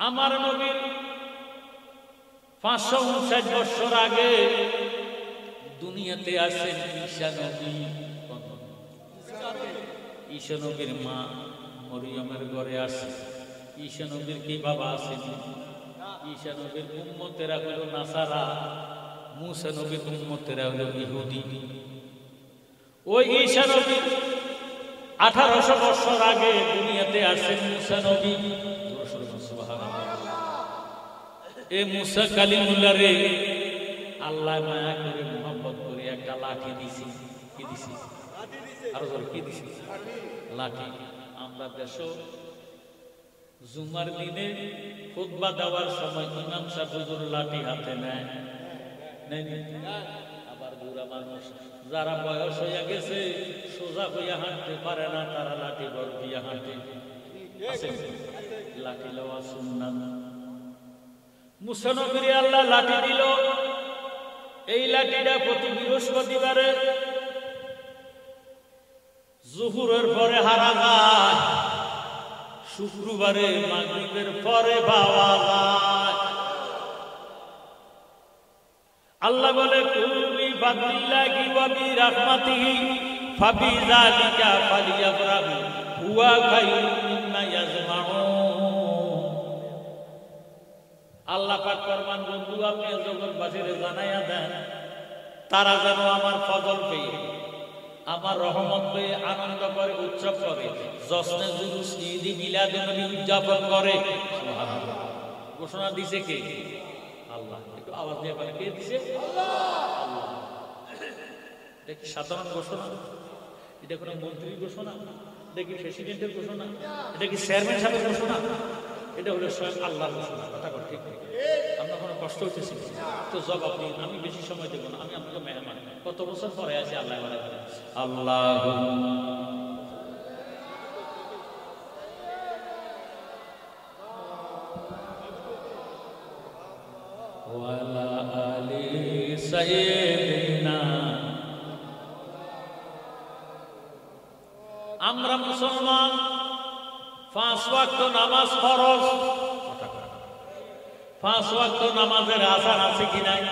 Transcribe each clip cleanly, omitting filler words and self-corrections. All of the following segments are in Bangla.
আমার নবীর 559 বছর আগে দুনিয়াতে আসেন ঈসা নবী। ঈসা নবীর মা মরিয়মের ঘরে আসে। ঈসা নবীর কি বাবা আছেন? ঈসা নবীর উম্মতেরা হলো নাসারা, মুসা নবীর উম্মতেরা হলো ইহুদি। ওই ঈসা নবী 1800 বছর আগে দুনিয়াতে আসেন মুসা নবী। এ মুসা কালিমুল্লাহ রে আল্লাহ মায়া করে মোহাম্মত করে একটা লাঠি দিছি। কি দিছি? আরো জোরে কি দিছি? লাঠি। আমরা দেশ জুমার দিনে খুতবা দেওয়ার সময় ইমাম সাহেব হুজুর লাঠি হাতে নেয়। আবার বুড়া মানুষ যারা বয়স হইয়া গেছে সোজা হইয়া হাঁটতে পারে না, তারা লাঠি বর দিয়া হাঁটে। লাঠি লওয়া সুন্নাত। মুসা নবীর আল্লাহ লাঠি দিল। এই লাঠিটা প্রতি বৃহস্পতিবারে জোহরের পরে হারা যায়, শুক্রবারে মাগরিবের পরে পাওয়া যায়। আল্লাহ বলে কুলি ফাদলিল্লাহি ওয়া বিরাহমাতিহি ফাবিযালিকা ফালিয়াফরাহু হুয়া খায়রুম মিম্মা ইয়াজমাউন। আল্লাহ পাক ফরমান, বন্ধু আপনি জগৎবাসীরে জানাইয়া দেন তারা যেন আমার ফজল পেয়ে, আমার রহমত পেয়ে আনন্দ করে, উৎসব করে, জশ্নে জুলুস ঈদ মিলাদুন নবী উদযাপন করে। সুবহানাল্লাহ। ঘোষণা দিছে কে? আল্লাহ। একটু আওয়াজ দিয়ে বলেন, কে দিছে? আল্লাহ। এটা কি সাধারণ ঘোষণা? এটা কোনো মন্ত্রীর ঘোষণা? এটা কি প্রেসিডেন্টের ঘোষণা? এটা কি চেয়ারম্যান সাহেবের ঘোষণা? এটা হলো স্বয়ং আল্লাহর ঘোষণা। কথা বল, ঠিক নেই? আপনার কোনো কষ্ট হইতেছে তো জবাব দিন, আমি বেশি সময় দেবো না, আমি আপনাকে মেহমান। কত বছর পরে আছি আল্লাহ আল্লাহ। ওয়ালা আলি সাইয়্যিদিনা। আমরা মুসলমান, 5 ওয়াক্ত নামাজ ফরজ। 5 ওয়াক্ত নামাজের আযান আছে কি নাই?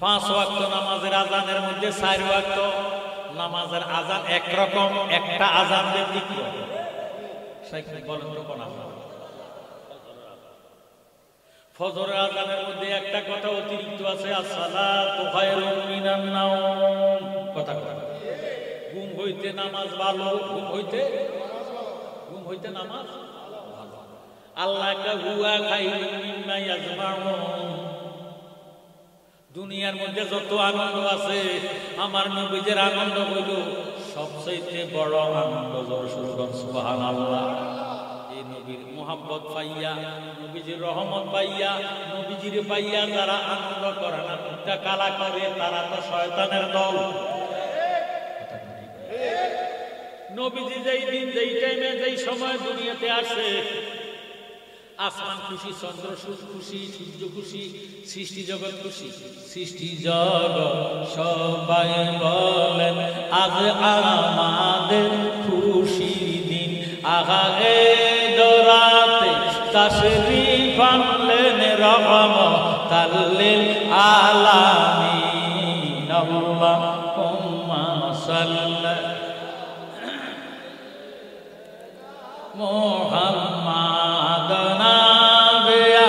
5 ওয়াক্ত নামাজের আযানের মধ্যে 4 ওয়াক্ত নামাজের আযান একরকম, একটা আযান ব্যতিক্রম। সাইকেল বলেন তো কোন আযান? ফজরের আযানের মধ্যে একটা কথা অতিরিক্ত আছে, আসসালাতু খায়রুম মিনান নাওম। কথা কথা ঘুম হইতে নামাজ ভালো, ঘুম হইতে নামাজ ভালো। আল্লাহ কা হুয়া খায়রুম মিম্মা ইয়াজমাউন। দুনিয়ার মধ্যে যত আনন্দ আছে আমার নবীর আনন্দ হইল সবচেয়ে বড় আনন্দ। সুবহানাল্লাহ। এই নবীর মোহাব্বত পাইয়া, নবীজির রহমত পাইয়া, নবীজির পাইয়া যারা আনন্দ করে না, মুখটা কালা করে, তারা তো শয়তানের দল। নবীজি যেই দিন, যেই টাইমে, যেই সময় দুনিয়াতে আসে, আসমান খুশি, চন্দ্র খুশি, সূর্য খুশি, সৃষ্টি জগৎ খুশি। সৃষ্টি জগৎ সবাই বলেন আজ আমাদের খুশির দিন। আহা এ দরাতে তাশরীফ আনলেন রহমাতাল লিল আলামিন। আল্লাহুম্মা সাল্লি মুহাম্মাদ নাবিয়া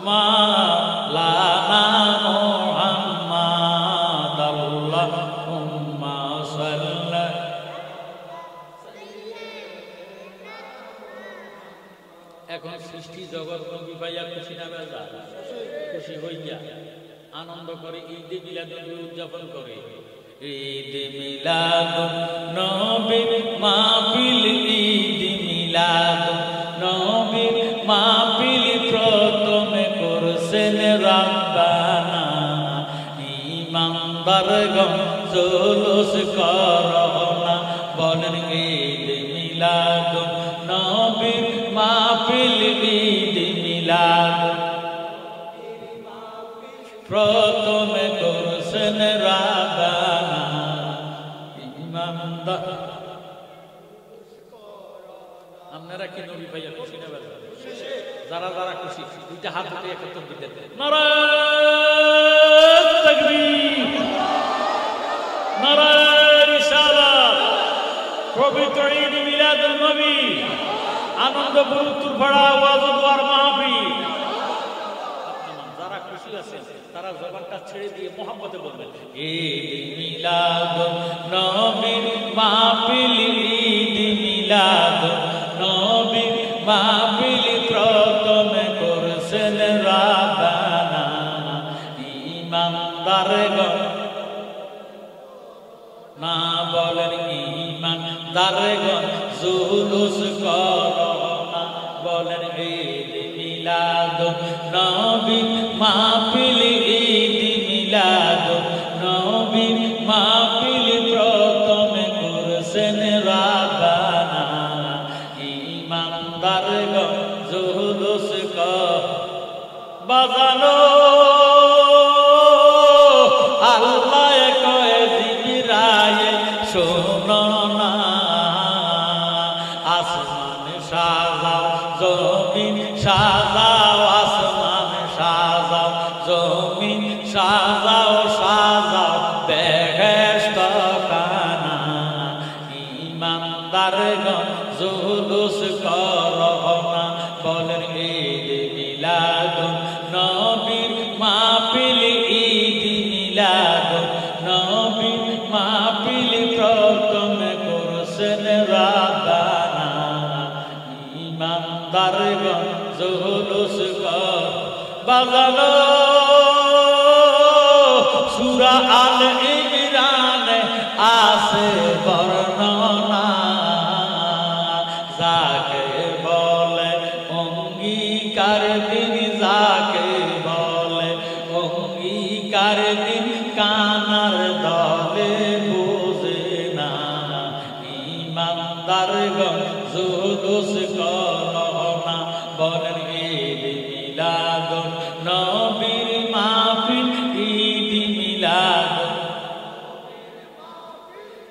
মাওলানা মুহাম্মাদ। আল্লাহুম্মা সাল্লি। এখন সৃষ্টি জগৎ নবী ভাইয়া খুশি না বেজা? খুশি হইয়া আনন্দ করে, ঈদে মিলাদুন নবী উদযাপন করে। ঈদ মিলাদুন নবী মাহফিল, ঈদ মিলাদুন নবী মাহফিল প্রথমে করছেন রাব্বানা। ইমানদারগণ জুলুস করোনা, বলেন ঈদ মিলাদুন নবী মাহফিল, ঈদ মিলাদুন প্রথমে করছেন রাব্বানা। ইমানদার আপনারা কি নবী ভাইয়া খুশি না বেজার? যারা যারা খুশি দুইটা হাত উঠে একত্র দিতেন নারায়ে তাকবীর, নারায়ে রিসালাত। পবিত্র ঈদ মিলাদুন নবী, আনন্দপুর উত্তরপাড়া ওয়াজ ওয়ার মাহফিল। যারা খুশি আছেন তারা জবানটা ছেড়ে দিয়ে মোহাম্মতে বলবেন ঈদ মিলাদুন নবীর মাহফিল, ঈদ মিলাদুন নবীর মাহফিল প্রথমে করছেন রাব্বানা। ঈমানদারগণ না বলেন ঈমানদারগণ জুলুস করো না, বলেন ঈদ মিলাদুন নবীর মাহফিল, ঈদ মিলাদুন নবীর মাহফিল প্রথমে করছেন রাব্বানা। ঈমানদারগণ জুলুস কর বাজানো আল্লাহ কয় জিবরাইল শোনো না, আসমান সাজাও জমিন সাজাও, আসমান সাজাও জমিন সাজাও, সাজাও বেহেশত খানা। ঈমানদারগণ জুলুস করো না, বলেন ঈদ মিলাদুন নবীর মাহফিল, ঈদ মিলাদুন নবীর মাহফিল প্রথমে করছেন রাব্বানা। ঈমানদারগণ জুলুস কর বাজানো সূরা আল ইমরানে আছে বর্ণনা, যাকে বলে অঙ্গীকার দিন, যাকে বলে অঙ্গীকার দিন, কানার দলে বোঝে না। ঈমানদারগণ জুলুস করো না, বলেন ঈদ মিলাদুন নবীর মাহফিল, ঈদ মিলাদুন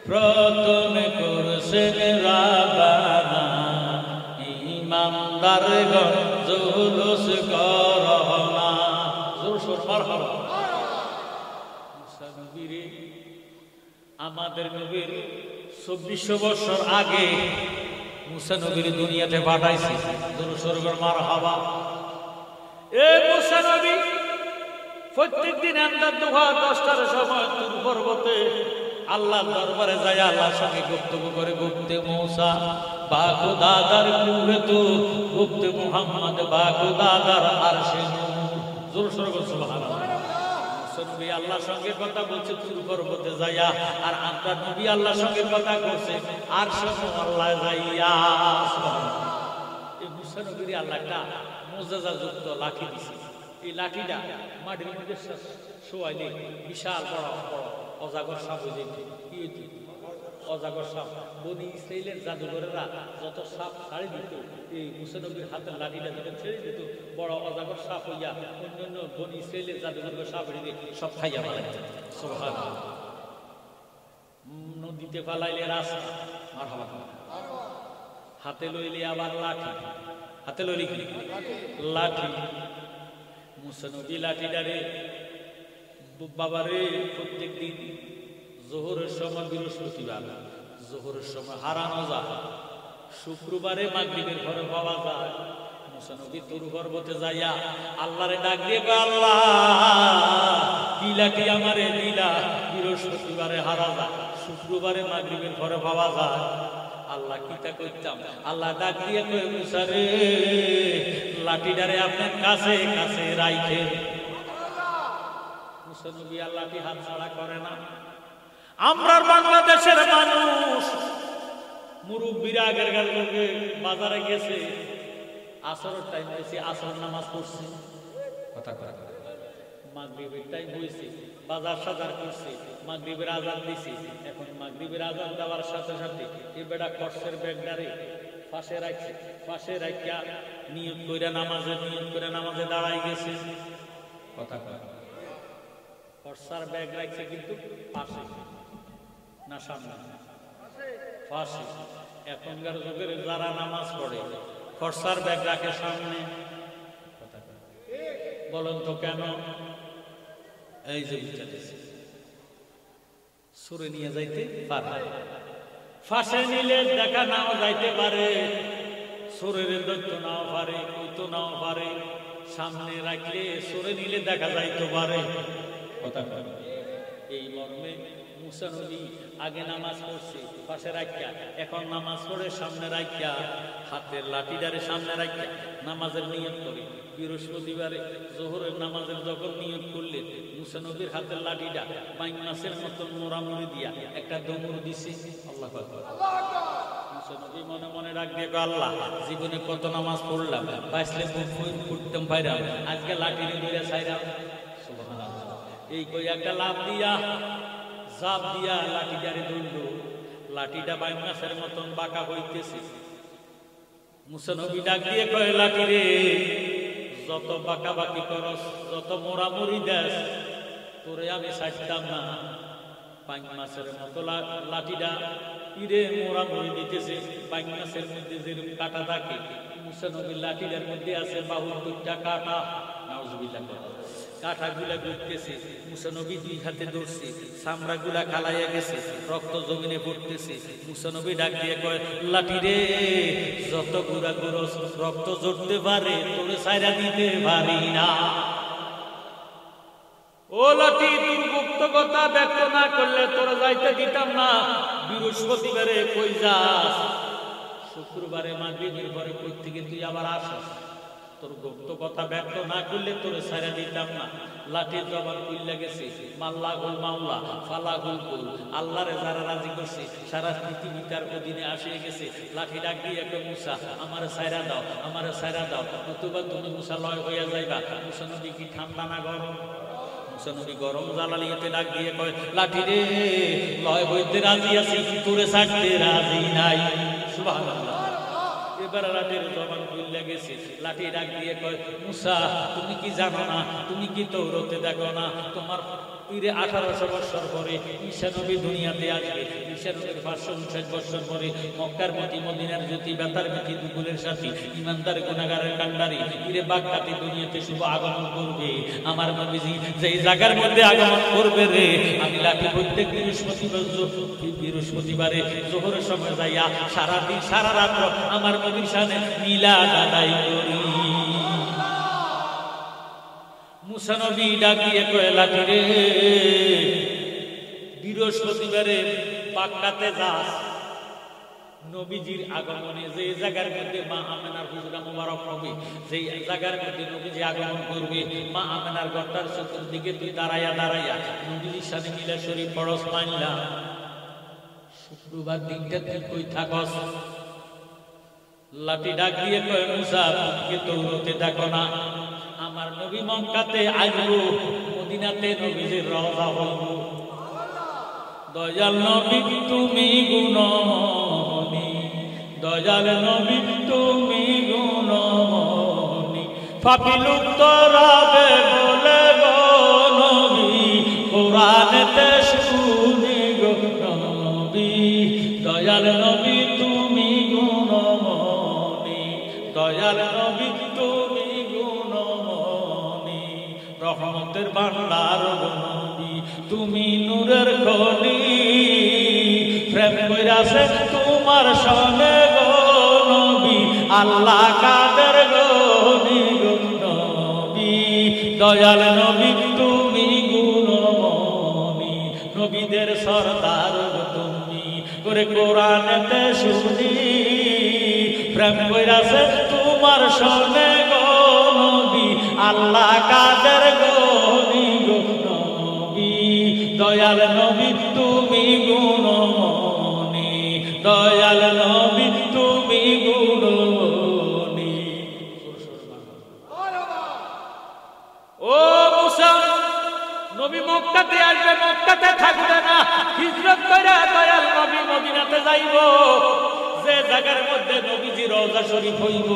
প্রথমে করছেন রাব্বানা। ঈমানদারগণ জুলুস করো না, জোর মারহাবা। মুসা নবীরে, আমাদের নবীর 2400 বছর আগে মুসা নবীর দুনিয়াতে পাঠাইছে। জোর মারহাবা। এই মুসা নবী প্রত্যেকদিন আন্দার দুহা 10টার সময় তুর পর্বতে আল্লাহর দরবারে যায়, আল্লাহর সঙ্গে গুপ্তগু করে। গুপ্তে মূসা বাকু দাদার কুরে তু, গুপ্তে মুহাম্মদ বাকু দাদার আরশে নূর। জোর সোরে বল সুবহানাল্লাহ। মুসা নবী আল্লাহর সঙ্গে কথা বলছে তুর পর্বতে যাইয়া, আর আমরা নবী আল্লাহর সঙ্গে কথা বলছে আরশে আল্লাহ যাইয়া। এই মুসা নবীর আল্লাহটা মুজিজা যুক্ত লাঠি দিছে। এই লাঠিটা মাটির মধ্যে শোয়াইলে বিশাল বড় বড় অজাগর সাপ হয়ে যেত। কি হইত? অজাগর সাপ। বনি ইসরাইলের জাদুঘরেরা যত সাপ ছাড়ি দিত, এই মুসা নবীর হাতের লাঠিটা যখন ছেড়ে দিত, বড় অজাগর সাপ হইয়া অন্যান্য বনি ইসরাইলের জাদুঘরের সাপ হইলে সব খাইয়া ফেলাইত। সুবহানাল্লাহ। নদীতে ফালাইলে রাস্তা, মারহাবা। হাতে লইলে আবার লাঠি, হাতে লইলে কি লাঠি। মুসা নবী লাঠিটারে বাবারে প্রত্যেক দিন জোহরের সময়, বৃহস্পতিবার জোহরের সময় হারানো যায়, শুক্রবারে মাগরিবের ঘরে পাওয়া যায়। মুসা নবী তুর পর্বতে যাইয়া আল্লাহরে ডাক দিয়ে, আল্লাহ কি লাঠি আমারে দিলা, বৃহস্পতিবারে হারা যায়, শুক্রবারে মাগরিবের ঘরে পাওয়া যায়। আল্লাহ কিতা করতাম, আল্লাহ ডাক দিয়ে কই, মুসা রে লাঠিটারে আপনার কাছে কাছে রাইখে। মুসা নবী আল্লাহকে হাত ছাড়া করে না। আমরা বাংলাদেশের মানুষ মুরব্বীরা আগের লোকে বাজারে গেছে, আসরের টাইম হয়েছে, আসর নামাজ পড়ছে, কথা কথা মাগরিবের টাইম হয়েছে, বাজার সাজার করছে, মাগরিবের আজান দিছে। এখন মাগরিবের আজান দেওয়ার সাথে সাথে এই বেটা খরচের ব্যাগটারে পাশে রাখছে, পাশে রাখিয়া নিয়ত করে নামাজে দাঁড়াই গেছে। কথা কথা খরচার ব্যাগ রাখছে কিন্তু পাশে না সামনে, পাশে। এখনকার যুগের যারা নামাজ পড়ে ফর্সার ব্যাগ রাখে সামনে, বলেন তো কেন? এই যে সুরে নিয়ে যাইতে পারে, ফাঁসে নিলে দেখা নাও যাইতে পারে, সুরের দৈত্য নাও পারে, কইতো নাও পারে, সামনে রাখলে সুরে নিলে দেখা যাইতে পারে। কথা এই মর্মে মুসা নবী আগে নামাজ পড়ছে পাশে রাখিয়া, এখন নামাজ পড়ে সামনে রাখিয়া, হাতের লাঠিটারে সামনে রাখিয়া নামাজের নিয়ত করে। বৃহস্পতিবারে জোহরের নামাজের যখন নিয়ত করলে মুসা নবীর হাতের লাঠিটা বাইন মাছের মতন মোড়ামুড়ি দিয়া একটা দমুর দিছে। আল্লাহ মুসা নবী মনে মনে ডাক দিয়ে, আল্লাহ জীবনে কত নামাজ পড়লাম, বাঁচলে ফুটতাম পাইরাম, আজকে লাঠিরে ধরে ছাইরাম। এই কই একটা লাভ দিয়া জাপ দিয়া লাঠিটারে ধরল, লাঠিটা বাইন মাছের মতন বাঁকা হইতেছে। মুসা নবী ডাক দিয়ে কয়, লাঠি রে যত বাঁকা বাকি করস, যত মোড়ামুড়ি দেস, তোরে আমি ছাড়তাম না। বাইন মাছের মতো লাঠিটা ইরে মোড়ামুড়ি দিতেছে। বাইন মাছের মধ্যে যেরকম কাটা থাকে, মুসা নবীর লাঠিটার মধ্যে আছে 72টা কাটা। নাউজুবিল্লাহ, কাঁটাগুলা ঘুরতেছে, মুসা নবী দুই হাতে ধরছে, চামড়া গুলা খালাইয়া গেছে, রক্ত জমিনে পড়তেছে। মুসা নবী ডাক দিয়ে কয়, লাঠি রে যত গুড়া গুরস, রক্ত জড়তে পারে, তোরে ছাইরা দিতে পারি না। ও লাঠি, তোর গুপ্ত কথা ব্যক্ত না করলে তোরা যাইতে দিতাম না। বৃহস্পতিবারে কই যাস? শুক্রবারে মাগরিবের পরে কই থেকে তুই আবার আসস? তোর গুপ্ত কথা ব্যক্ত না করলে তোরে ছাইরা দিতাম না। লাঠির জবান কইলা গেছে, মাল্লাহুল মাওলা ফালাহুল কুল, আল্লাহরে যারা রাজি করছে সারা পৃথিবী তার অধীনে আসিয়ে গেছে। লাঠি ডাক দিয়ে কয়, মুসা আমারে ছাইরা দাও, আমারে ছাইরা দাও, নতুবা তুমি মুসা লয় হইয়া যাইবা। মুসা নবী কি ঠান্ডা না গরম? মুসা নবী গরম জ্বালালিতে ডাক দিয়ে কয়, লাঠি রে লয় হইতে রাজি আছি, তোরে ছাড়তে রাজি নাই। সুবহানাল্লাহ। এবার লাঠির জবান খুইলা গেছে। লাঠি ডাক দিয়ে কয়, মুসা তুমি কি জানো না, তুমি কি তৌরাতে দেখো না, তোমার পীরে 1800 বছর পরে ঈসা নবী দুনিয়াতে আসবে। ঈসা নবীর 559 বছর পরে মক্কার মতি, মদিনার জ্যোতি, বেতার মিতি, দুকুলের সাথী, ইমানদার গুনাহগারের কান্ডারি পীরে বাগদাদি দুনিয়াতে শুভ আগমন করবে। আমার নবীজি যেই জায়গার মধ্যে আগমন করবে রে, আমি লাঠি প্রত্যেক বৃহস্পতিবারে জোহরের সময় যাইয়া সারাদিন সারা রাত আমার নবীর সামনে মিলাদ আদায় করি। মুসা নবী ডাক দিয়ে কয়, লাঠি রে বৃহস্পতিবারে পাক্কাতে যাস, নবীজির আগমনে যে জায়গার মধ্যে মা আমেনার হুজরা মুবারক হবে, যে জায়গার মধ্যে নবীজি আগমন করবে, মা আমেনার ঘরটার চতুর্দিকে তুই দাঁড়াইয়া দাঁড়াইয়া নবীজির সাথে মিলা শরীফ পড়স মাইলা। শুক্রবার দিনটা তুই কই থাকস? লাঠি ডাক দিয়ে কয়, মুসা তুমি তৌরাতে দেখো না, আমার নবী মক্কাতে আসবো, মদিনাতে নবীজির রওজা হইব। দয়াল নবী তুমি গুণমণি, দয়াল নবী তুমি গুণমণি, পাপী লোক তরাবে বলে গো নবী, কোরআনেতে শুনি গো নবী। দয়াল নবী তুমি গুণমণি, দয়াল নবী তুমি গুণমণি, রহমতের ভান্ডার নবী তুমি নূরের খনি, প্রেম কইরাছে তোমার সঙ্গে গো নবী, আল্লাহ কাদের গনি গো নবী। দয়াল নবী তুমি গুণমণি, নবীদের সরদার তুমি, করে কোরআনেতে শুনি, প্রেম কইরাছে তোমার সঙ্গে গো নবী, আল্লাহ কাদের গনি গো নবী। দয়াল নবী তুমি গুণমণি, দয়াল নবী তুমি গুণমণি। ও মুসা, নবী মক্কাতে আসবে, মক্কাতে থাকবে না, হিজরত কইরা দয়াল নবী মদিনাতে যাইব। যে জায়গার মধ্যে নবীজি রওজা শরীফ হইব,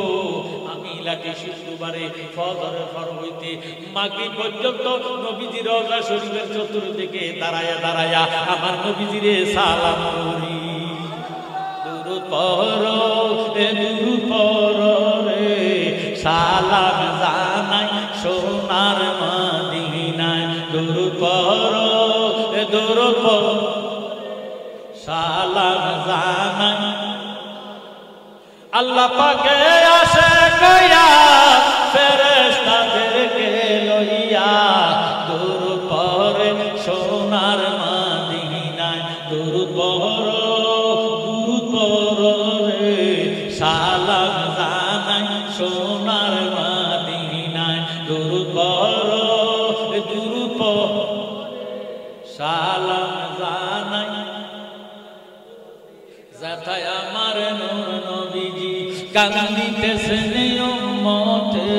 আমি লাঠি শুক্রবারে ফজরের পর হইতে মাগরিব পর্যন্ত নবীজি রওজা শরীফের চতুর্দিকে দাঁড়ায়া দাঁড়ায়া আমার নবীজিরে সালাম করি, দুরূদ পড়ো দূর পড়ো রে সালাম জানাই সোনার মদিনায় দূর পড়ো দূর পড়ো সালাম জানাই আল্লাহ পাকে আসে কইয়া ফেরেশতাদেরকে লইয়া দূর পরে সোনার মদিনায় দূর পড়ো রে সালাম জানাই সোনার মদিনায় দূর পড়ো সালাম জানাই যাথায় আমার নবীজি কান্দিতেছেন উম্মতে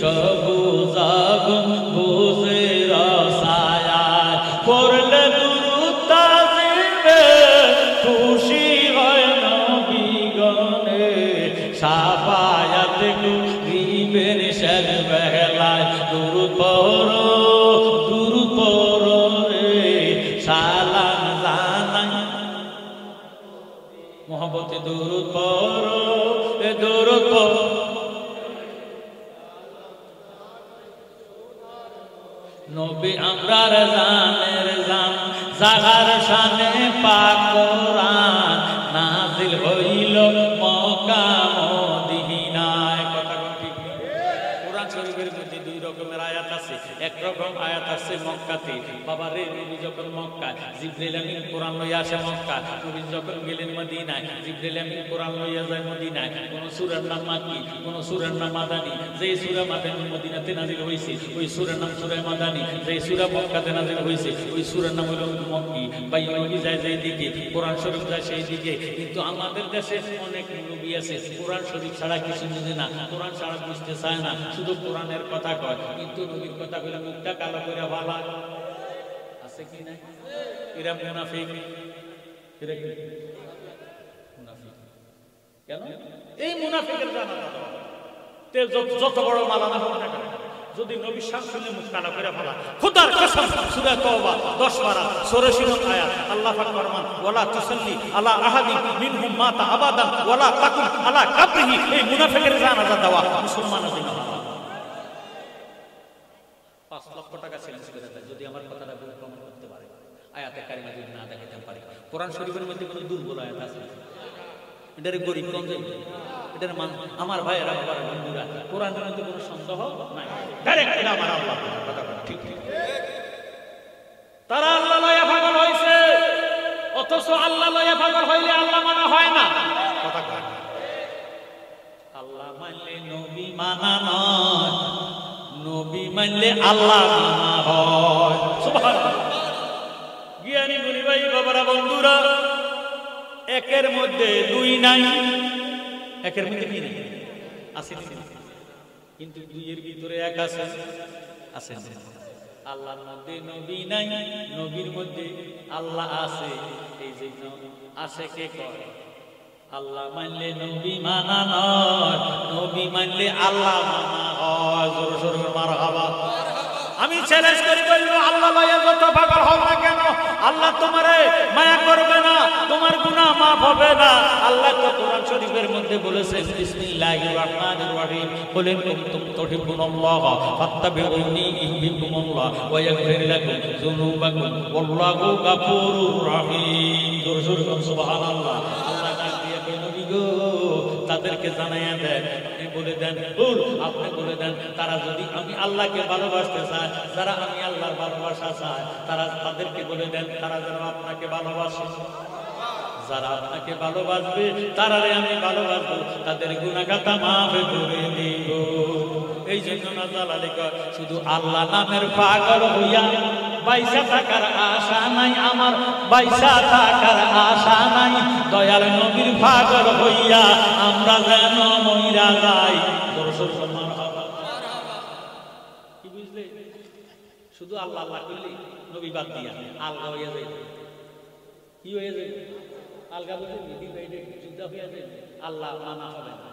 সবুজ আগুন বুঝে রসায়ায় পড়লে দুরূদ তাজিমে খুশি হয় নবীগণে শাফায়াত গরিবের শেষ বেলায় দুরূদ পড়ো রে সালাম জানাই মোহব্বতে দূরত পড়ো দূরত নবী আমরার জানের জান জাগার শানে পাক কোরআন নাজিল হইল মক্কা মদিনায় কথা কোন ঠিক কোরআন শরীফের মধ্যে দুই রকমের আয়াত আছে এক রকম আয়াত আছে মক্কাতে বাবারে নবী যখন মক্কা জিবরাইল আমিন কোরআন লইয়া আসে মক্কা নবী যখন গেলেন মদিনায় জিবরাইল আমিন কোরআন লইয়া যায় মদিনায় কোন সূরার নাম মাক্কি কোন সূরার নাম মাদানী যেই সূরা মাদানী মদিনাতে নাজিল হইছে ওই সূরার নাম সূরা মাদানী যেই সূরা মক্কাতে নাজিল হইছে ওই সূরার নাম হলো মক্কি ভাই নবী যায় যেই দিকে কোরআন শরীফ যায় সেই দিকে কিন্তু আমাদের দেশে অনেক নবী আছে কোরআন শরীফ ছাড়া কিছু বুঝে না কোরআন ছাড়া বুঝতে চায় না শুধু কোরআনের কথা কয় কিন্তু নবীর কথা কইলে মুখটা কালো করে ভালা আছে কি না এরা মুনাফিক এরা কি মুনাফিক কেন এই মুনাফিকের জানা তে যত বড় মালানা হোক না কেন যদি নবীর শান শুনে মুখ কালো করে ভালা খোদার কসম সূরা তওবা 10 পারা 86 নং আয়াত আল্লাহ পাক ফরমান ওয়ালা তুসাল্লি আলা আহাদিন মিনহুম মাতা আবাদান ওয়ালা তাকুম আলা কাবরিহি এই মুনাফিকের জানাজা দেওয়া মুসলমানের জন্য 5 লক্ষ টাকা চ্যালেঞ্জ করে দেয় যদি আমার কথাটা ভুল প্রমাণ করতে পারে আয়াতে কারিমা যদি না দেখাতে পারে কোরআন শরীফের মধ্যে কোনো দুর্বল আয়াত আছে এটার গরিব কম যাবে এটার মান আমার ভাইয়েরা বাবার বন্ধুরা কোরআনের মধ্যে কোনো সন্দেহ নাই ডাইরেক্ট এটা আমার আল্লাহ কথা ঠিক ঠিক তারা আল্লাহ লয়া পাগল হইছে অথচ আল্লাহ লয়া পাগল হইলে আল্লাহ মানা হয় না কথা কয় আল্লাহ মানলে নবী মানা নয় নবী মানলে আল্লাহ মানা হয় সুবহানাল্লাহ জ্ঞানী গুণী ভাই বাবারা বন্ধুরা একের মধ্যে দুই নাই একের মধ্যে কি নাই আছে কিন্তু দুইয়ের ভিতরে এক আছে আছে আল্লাহর মধ্যে নবী নাই নবীর মধ্যে আল্লাহ আছে এই জন্য আছে কে কয় আল্লাহ মানলে নবী মানা নয় নবী মানলে আল্লাহ মানা হয় জোরে জোরে মারহাবা আমি চ্যালেঞ্জ করে বলবো আল্লাহ লয়া যত পাগল হও না কেন আল্লাহ তোমারে মায়া করবে না তোমার গুনাহ maaf হবে না আল্লাহ তো কোরআন শরীফের মধ্যে বলেছেন বিসমিল্লাহির রহমানির রহিম বলেন কুনতুম তুহিব্বুনাল্লাহ ফাত্তাবিউনি ইউহিব্বুকুমুল্লাহ ওয়া ইয়াগফির লাকুম যুনুবাকুম ওয়াল্লাহু গাফুরুর রহিম জোরে জোরে সুবহানাল্লাহ আল্লাহ ডাক দিয়ে নবী গো তাদেরকে জানায়া দেন আপনি বলে দেন আপনি বলে দেন তারা যদি আমি আল্লাহকে ভালোবাসতে চায় যারা আমি আল্লাহর ভালোবাসা চায় তারা তাদেরকে বলে দেন তারা যেন আপনাকে ভালোবাসে যারা আপনাকে ভালোবাসবে তারারে আমি ভালোবাসবো তাদের গুনাহ খাতা maaf করে দিব এই জন্য নাজাল আলাইকা শুধু আল্লাহ নামের পাগল হইয়া বাইসা থাকার আশা নাই আমার বাইসা থাকার আশা নাই দয়াল নবীর পাগল হইয়া আমরা যেন মইরা যাই দর্শক সম্মান কি বুঝলে শুধু আল্লাহ আল্লাহ করলে নবী বাদ দিয়া আলগা হইয়া যাই কি হয়ে যাবে আলগা বলতে যুদ্ধ হইয়া যাবে আল্লাহ মানা হবে না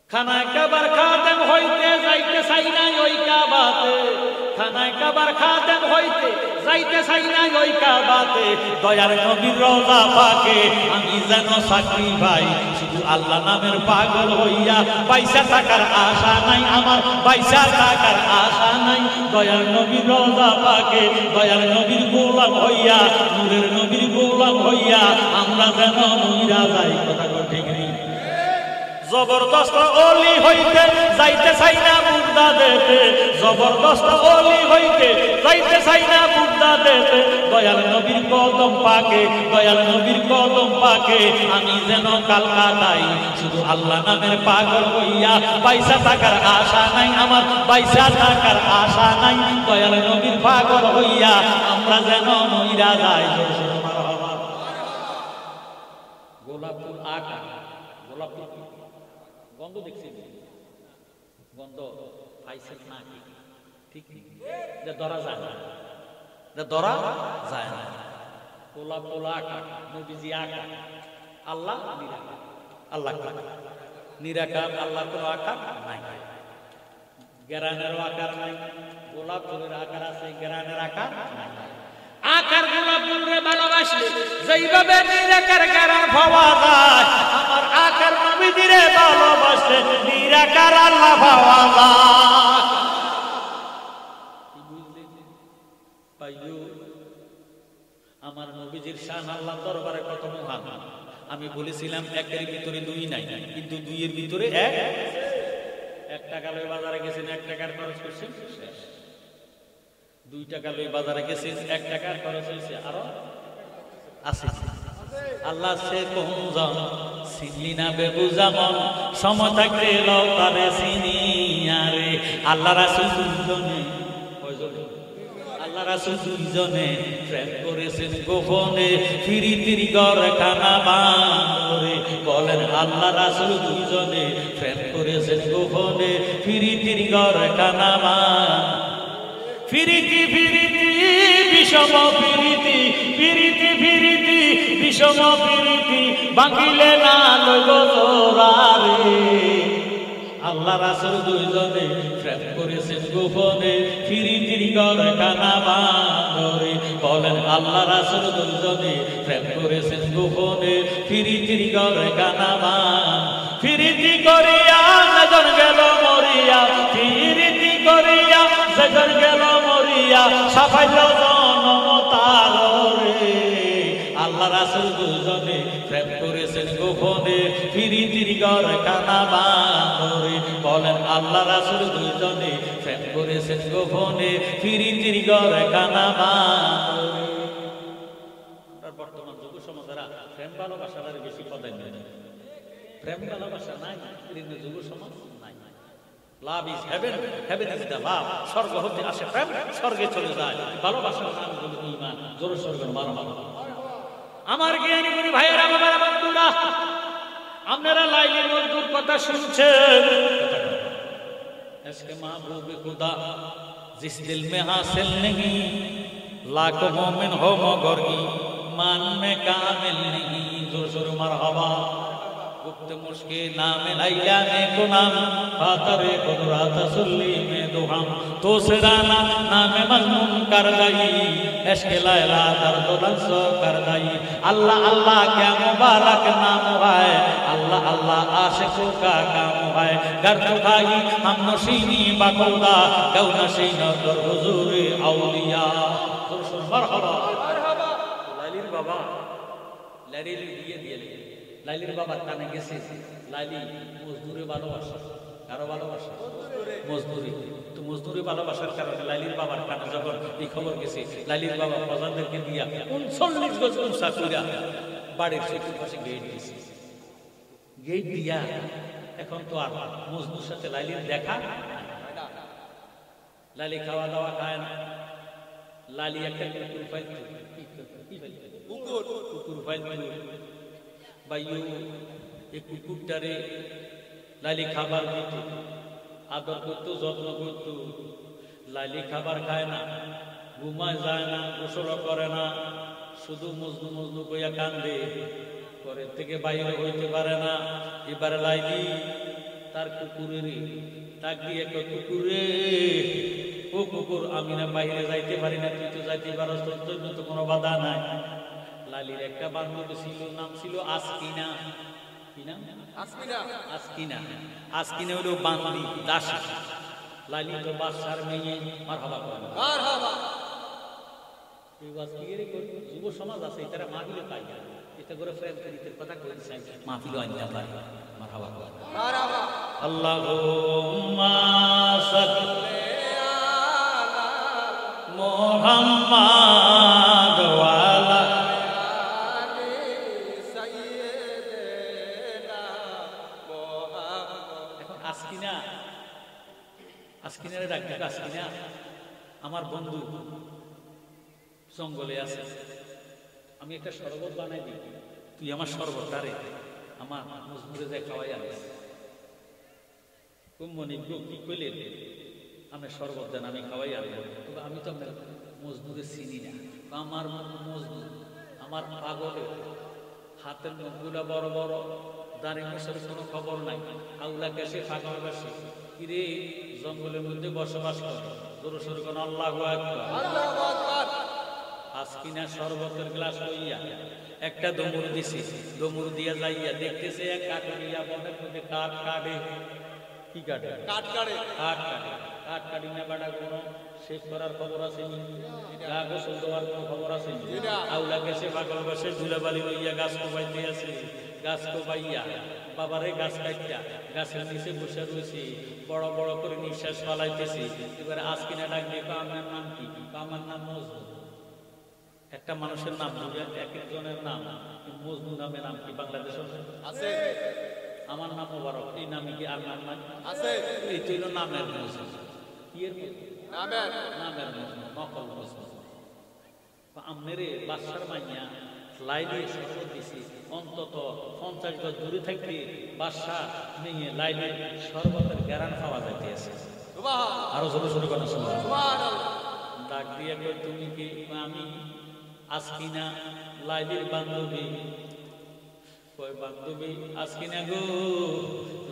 খানা কাবার খাদেম হইতে যাইতে চাই নাই ওই কাবাতে খানায় কাবার খাদেম হইতে যাইতে চাই না ওই কাবাতে দয়ার নবীর রওজা পাকে আমি যেন চাকরি পাই শুধু আল্লাহ নামের পাগল হইয়া পয়সা টাকার আশা নাই আমার পয়সা টাকার আশা নাই দয়ার নবীর রওজা পাকে দয়ার নবীর গোলাম হইয়া নূরের নবীর গোলাম হইয়া আমরা যেন মইরা যাই কথা ঠিক নেই জবরদস্ত ওলি হইতে যাইতে চাই না মুর্দা দেতে জবরদস্ত ওলি হইতে যাইতে চাই না মুর্দা দেতে দয়াল নবীর কদম পাকে দয়াল নবীর কদম পাকে আমি যেন কালকাতাই শুধু আল্লাহ নামের পাগল হইয়া পয়সা টাকার আশা নাই আমার পয়সা টাকার আশা নাই দয়াল নবীর পাগল হইয়া আমরা যেন মইরা যাই গোলাপুর আকা গোলাপুর গন্ধ দেখছি গন্ধ পাইছেন না ঠিক যে ধরা যায় না যে ধরা যায় না পোলা পোলা আকা নবীজি আকা আল্লাহ নিরাকার আল্লাহ নিরাকার আল্লাহ কোনো আকার নাই গেরানেরও আকার নাই গোলাপ ফুলের আকার আছে গেরানের আকার নাই আকার গোলাপ ফুলরে ভালোবাসলে যেইভাবে নিরাকার গেরান পাওয়া যায় আমার আকার নবীজিরে ভালোবাসলে নিরাকার আল্লাহ পাওয়া যায় আমার নবীজির শান আল্লাহর দরবারে কত মহান আমি বলেছিলাম একের ভিতরে দুই নাই কিন্তু দুইয়ের ভিতরে এক টাকা লই বাজারে গেছেন 1 টাকার খরচ করছেন শেষ 2 টাকা লই বাজারে গেছেন 1 টাকার খরচ হইছে আরো আছে আল্লাহ সে কোনজন চিনলি না বেবুজামন সম থাকতে লও তারে চিনিয়ারে আল্লাহ রাসূল দুইজনে কয়জনে আল্লাহ রাসূল দুইজনে প্রেম করেছেন গোপনে ফিরিতির ঘর খানা বাঁধরে বলেন আল্লাহ রাসূল দুইজনে প্রেম করেছেন গোপনে ফিরিতির ঘর খানা বাঁধ ফিরিতি ফিরিতি বিষম ফিরিতি ফিরিতি ফিরিতি বিষম ফিরিতি বাঁকিলে না লইব তোরারে আল্লাহ রাসূল দুইজনে প্রেম করেছেন গোপনে ফিরিতির ঘর খানা বাঁধরে বলেন আল্লাহ রাসূল দুইজনে প্রেম করেছেন গোপনে ফিরিতির ঘর খানা বাঁধ ফিরিতি করিয়া নজর গেল মরিয়া ফিরিতি করিয়া নজর গেল মরিয়া সাফাইল জনম তারে আল্লাহ রাসূল দুইজনে প্রেম করেছেন গোপনে ফিরিতির ঘর খানা বাঁধরে বলেন আল্লাহ রাসূল দুইজনে প্রেম করেছেন গোপনে ফিরিতির ঘর খানা বাঁধরে বর্তমান যুব সমাজেরা প্রেম ভালোবাসার বেশি প্রাধান্য দেয় প্রেম ভালোবাসা নাই যুব সমাজ নাই Love is heaven, heaven is the love. স্বর্গ হতে আসে প্রেম, স্বর্গে চলে যায়। ভালোবাসার নাম হলো ঈমান। জোরে স্বর্গের মারহাবা। আমার জ্ঞানী গুণী ভাইয়েরা, আমার বন্ধুরা, আপনারা লাইলি মজদুর কথা শুনছেন। इसके महबूब खुदा जिस दिल में हासिल नहीं लाखों मोमिन हो मगर ईमान में कामिल नहीं। जोर जोर मरहबा। गुप्त मुश्के नाम लैला ने गुनाम फातरे कुदरत सुल्ली में दुहम तो सिराना नाम मजनून कर गई इश्क लैला दर्द रंसो कर गई। अल्लाह अल्लाह क्या मुबारक नाम है, अल्लाह अल्लाह आशिकों का काम है। घर चुकाई हम नशीनी बखुदा गौ नशीन दर हुजूर औलिया। मरहबा लाइलिर बाबा लाइलिर दिए दिए লাইলির বাবার কানে গেছে। লাইলি মজদুরে ভালোবাসা, কারো ভালোবাসা মজদুরি। তো মজদুরি ভালোবাসার কারণে লাইলির বাবার কানে যখন এই খবর গেছে, লাইলির বাবা প্রজাদেরকে দিয়া 39 গজ উঁচা কইরা বাড়ির পাশে গেট দিয়েছে। গেট দিয়া এখন তো আর মজদুর সাথে লাইলির দেখা। লাইলি খাওয়া দাওয়া খায় না। লাইলি একটা কুকুর পাইতো, কুকুর পাইতো ভাইও। এই কুকুরটারে লাইলি খাবার দিত, আদর করতো, যত্ন করতো। লাইলি খাবার খায় না, ঘুমায় যায় না, গোসল করে না, শুধু মজনু মজনু কইয়া কান্দে, ঘরের থেকে বাইরে হইতে পারে না। এবারে লাইলি তার কুকুরের তাক দিয়ে কুকুরে ও কুকুর আমি না বাইরে যাইতে পারি না, তুই তো যাইতে পারস, তোর জন্য তো কোনো বাধা নাই। লালির একটা বান্ধবী ছিল, নাম ছিল আসকিনা। কি নাম? আসকিনা। আসকিনা, আসকিনা হলো বান্দি, দাসী। লালি তো বাদশার মেয়ে, মারহাবা করে মারহাবা। এই ওয়াজকিরে করি যুব সমাজ আছে, এটারা মাহফিলে পাই না, এটা করে ফ্রেন্ড করিতে কথা কইছে মাহফিলে আনতে পারে। মারহাবা করে মারহাবা। আল্লাহুম্মা সাল্লি আলা মুহাম্মাদ ওয়া আলা আলি সাইয়্যিদিনা মুহাম্মদ। এখন আসকিনা, আসকিনারে ডাকবে, আসকিনা আমার বন্ধু জঙ্গলে আছে, আমি একটা শরবত বানাই দিই, তুই আমার শরবতটারে আমার মজনুরে যায় খাওয়াই আনিস। মনিব কি কইলেন, আমি শরবত দেন, আমি খাওয়াই আনবো, তবে আমি তো আপনার মজনুরে চিনি না। আমার মজনু আমার পাগলের হাতের নখগুলা বড় বড়, দাঁড়ি মোছের কোনো খবর নাই, আউলা কেসে ফাঁকা বেশি, কিরে জঙ্গলের মধ্যে বসবাস করে। জোরে সোরে কোন আল্লাহু আকবার, আল্লাহু আকবার। আসকিনা শরবতের গ্লাস লইয়া একটা দমুর দিছি, দমুর দিয়া যাইয়া দেখতেছে এক কাঠুরিয়া বনের মধ্যে কাঠ কাটে। কি কাটে? কাঠ কাটে। কাঠ কাটে, কাঠ কাটি না বাড়া কোনো শেষ করার খবর আছে নি? গা গোসল দেওয়ার কোনো খবর আছে নি? আউলা গেছে পাগল বসে ধুলাবালি লইয়া গাছ কোপাইতে আছে, গাছ কোপাইয়া বাবারে গাছ কাটিয়া গাছের নিচে বসে রয়েছে, বড় বড় করে নিঃশ্বাস ফালাইতেছে। এবারে আসকিনা ডাক দিয়ে আমার নাম কি? আমার নাম মজনু। একটা মানুষের নাম বুঝে এক একজনের নাম, মজনু নামে নাম কি বাংলাদেশে আছে? আমার নাম মোবারক, এই নামে কি আর নাম নাই? আছে। এই ছিল নামের মজনু, কিয়ের নামের নামের মজনু, নকল মজনু। আমনেরে বাদশার মাইয়া লাইলি শরবত দিছি, অন্তত 50 গজ দূরে থাকতে বাদশা নিয়ে লাইলি শরবতের গ্যারান খাওয়া যাইতে আছে। আরো ছোট ছোট কথা শুনো। ডাক দিয়ে তুমি কি? আমি আসকিনা, লাইলির বান্ধবী। কই বান্ধবী আসকিনা গো,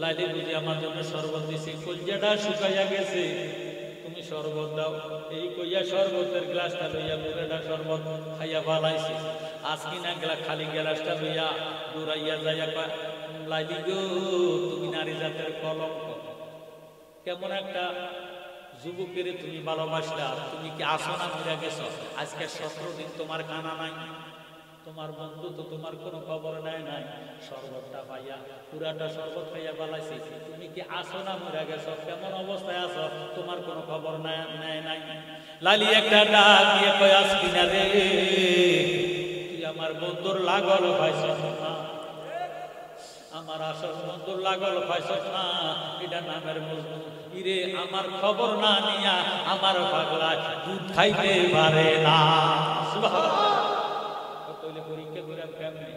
লাইলি বুঝি আমার জন্য শরবত দিছি, কলজাটা শুকাইয়া গেছে, তুমি শরবত দাও। এই কইয়া শরবতের গ্লাসটা লইয়া পুরোটা শরবত খাইয়া ফালাইছে। আসকিনা গেলা খালি গ্লাসটা লইয়া দৌড়াইয়া যাইয়া কয়, লাইলি গো তুমি নারী জাতের কলঙ্ক, কেমন একটা যুবকের তুমি ভালোবাসলা, তুমি কি আসো না মরে গেছো? আজকে 17 দিন তোমার কানা নাই, তোমার বন্ধু তো তোমার কোনো খবর নেয় নাই, শরবতটা পাইয়া পুরাটা শরবত খাইয়া বালাইছি, তুমি কি আসো না মরে গেছো? কেমন অবস্থায় আছো? তোমার কোনো খবর নেয় নাই। লালি একটা ডাক দিয়ে কই, আসকিনা রে তুই আমার বন্ধুর লাগল পাইছ না, আমার আসল বন্ধুর লাগল পাইছ না, এটা নামের মজনু। ইরে আমার খবর না নিয়া আমার পাগলা দুধ খাইতে পারে না। পরীক্ষা করে কেমনে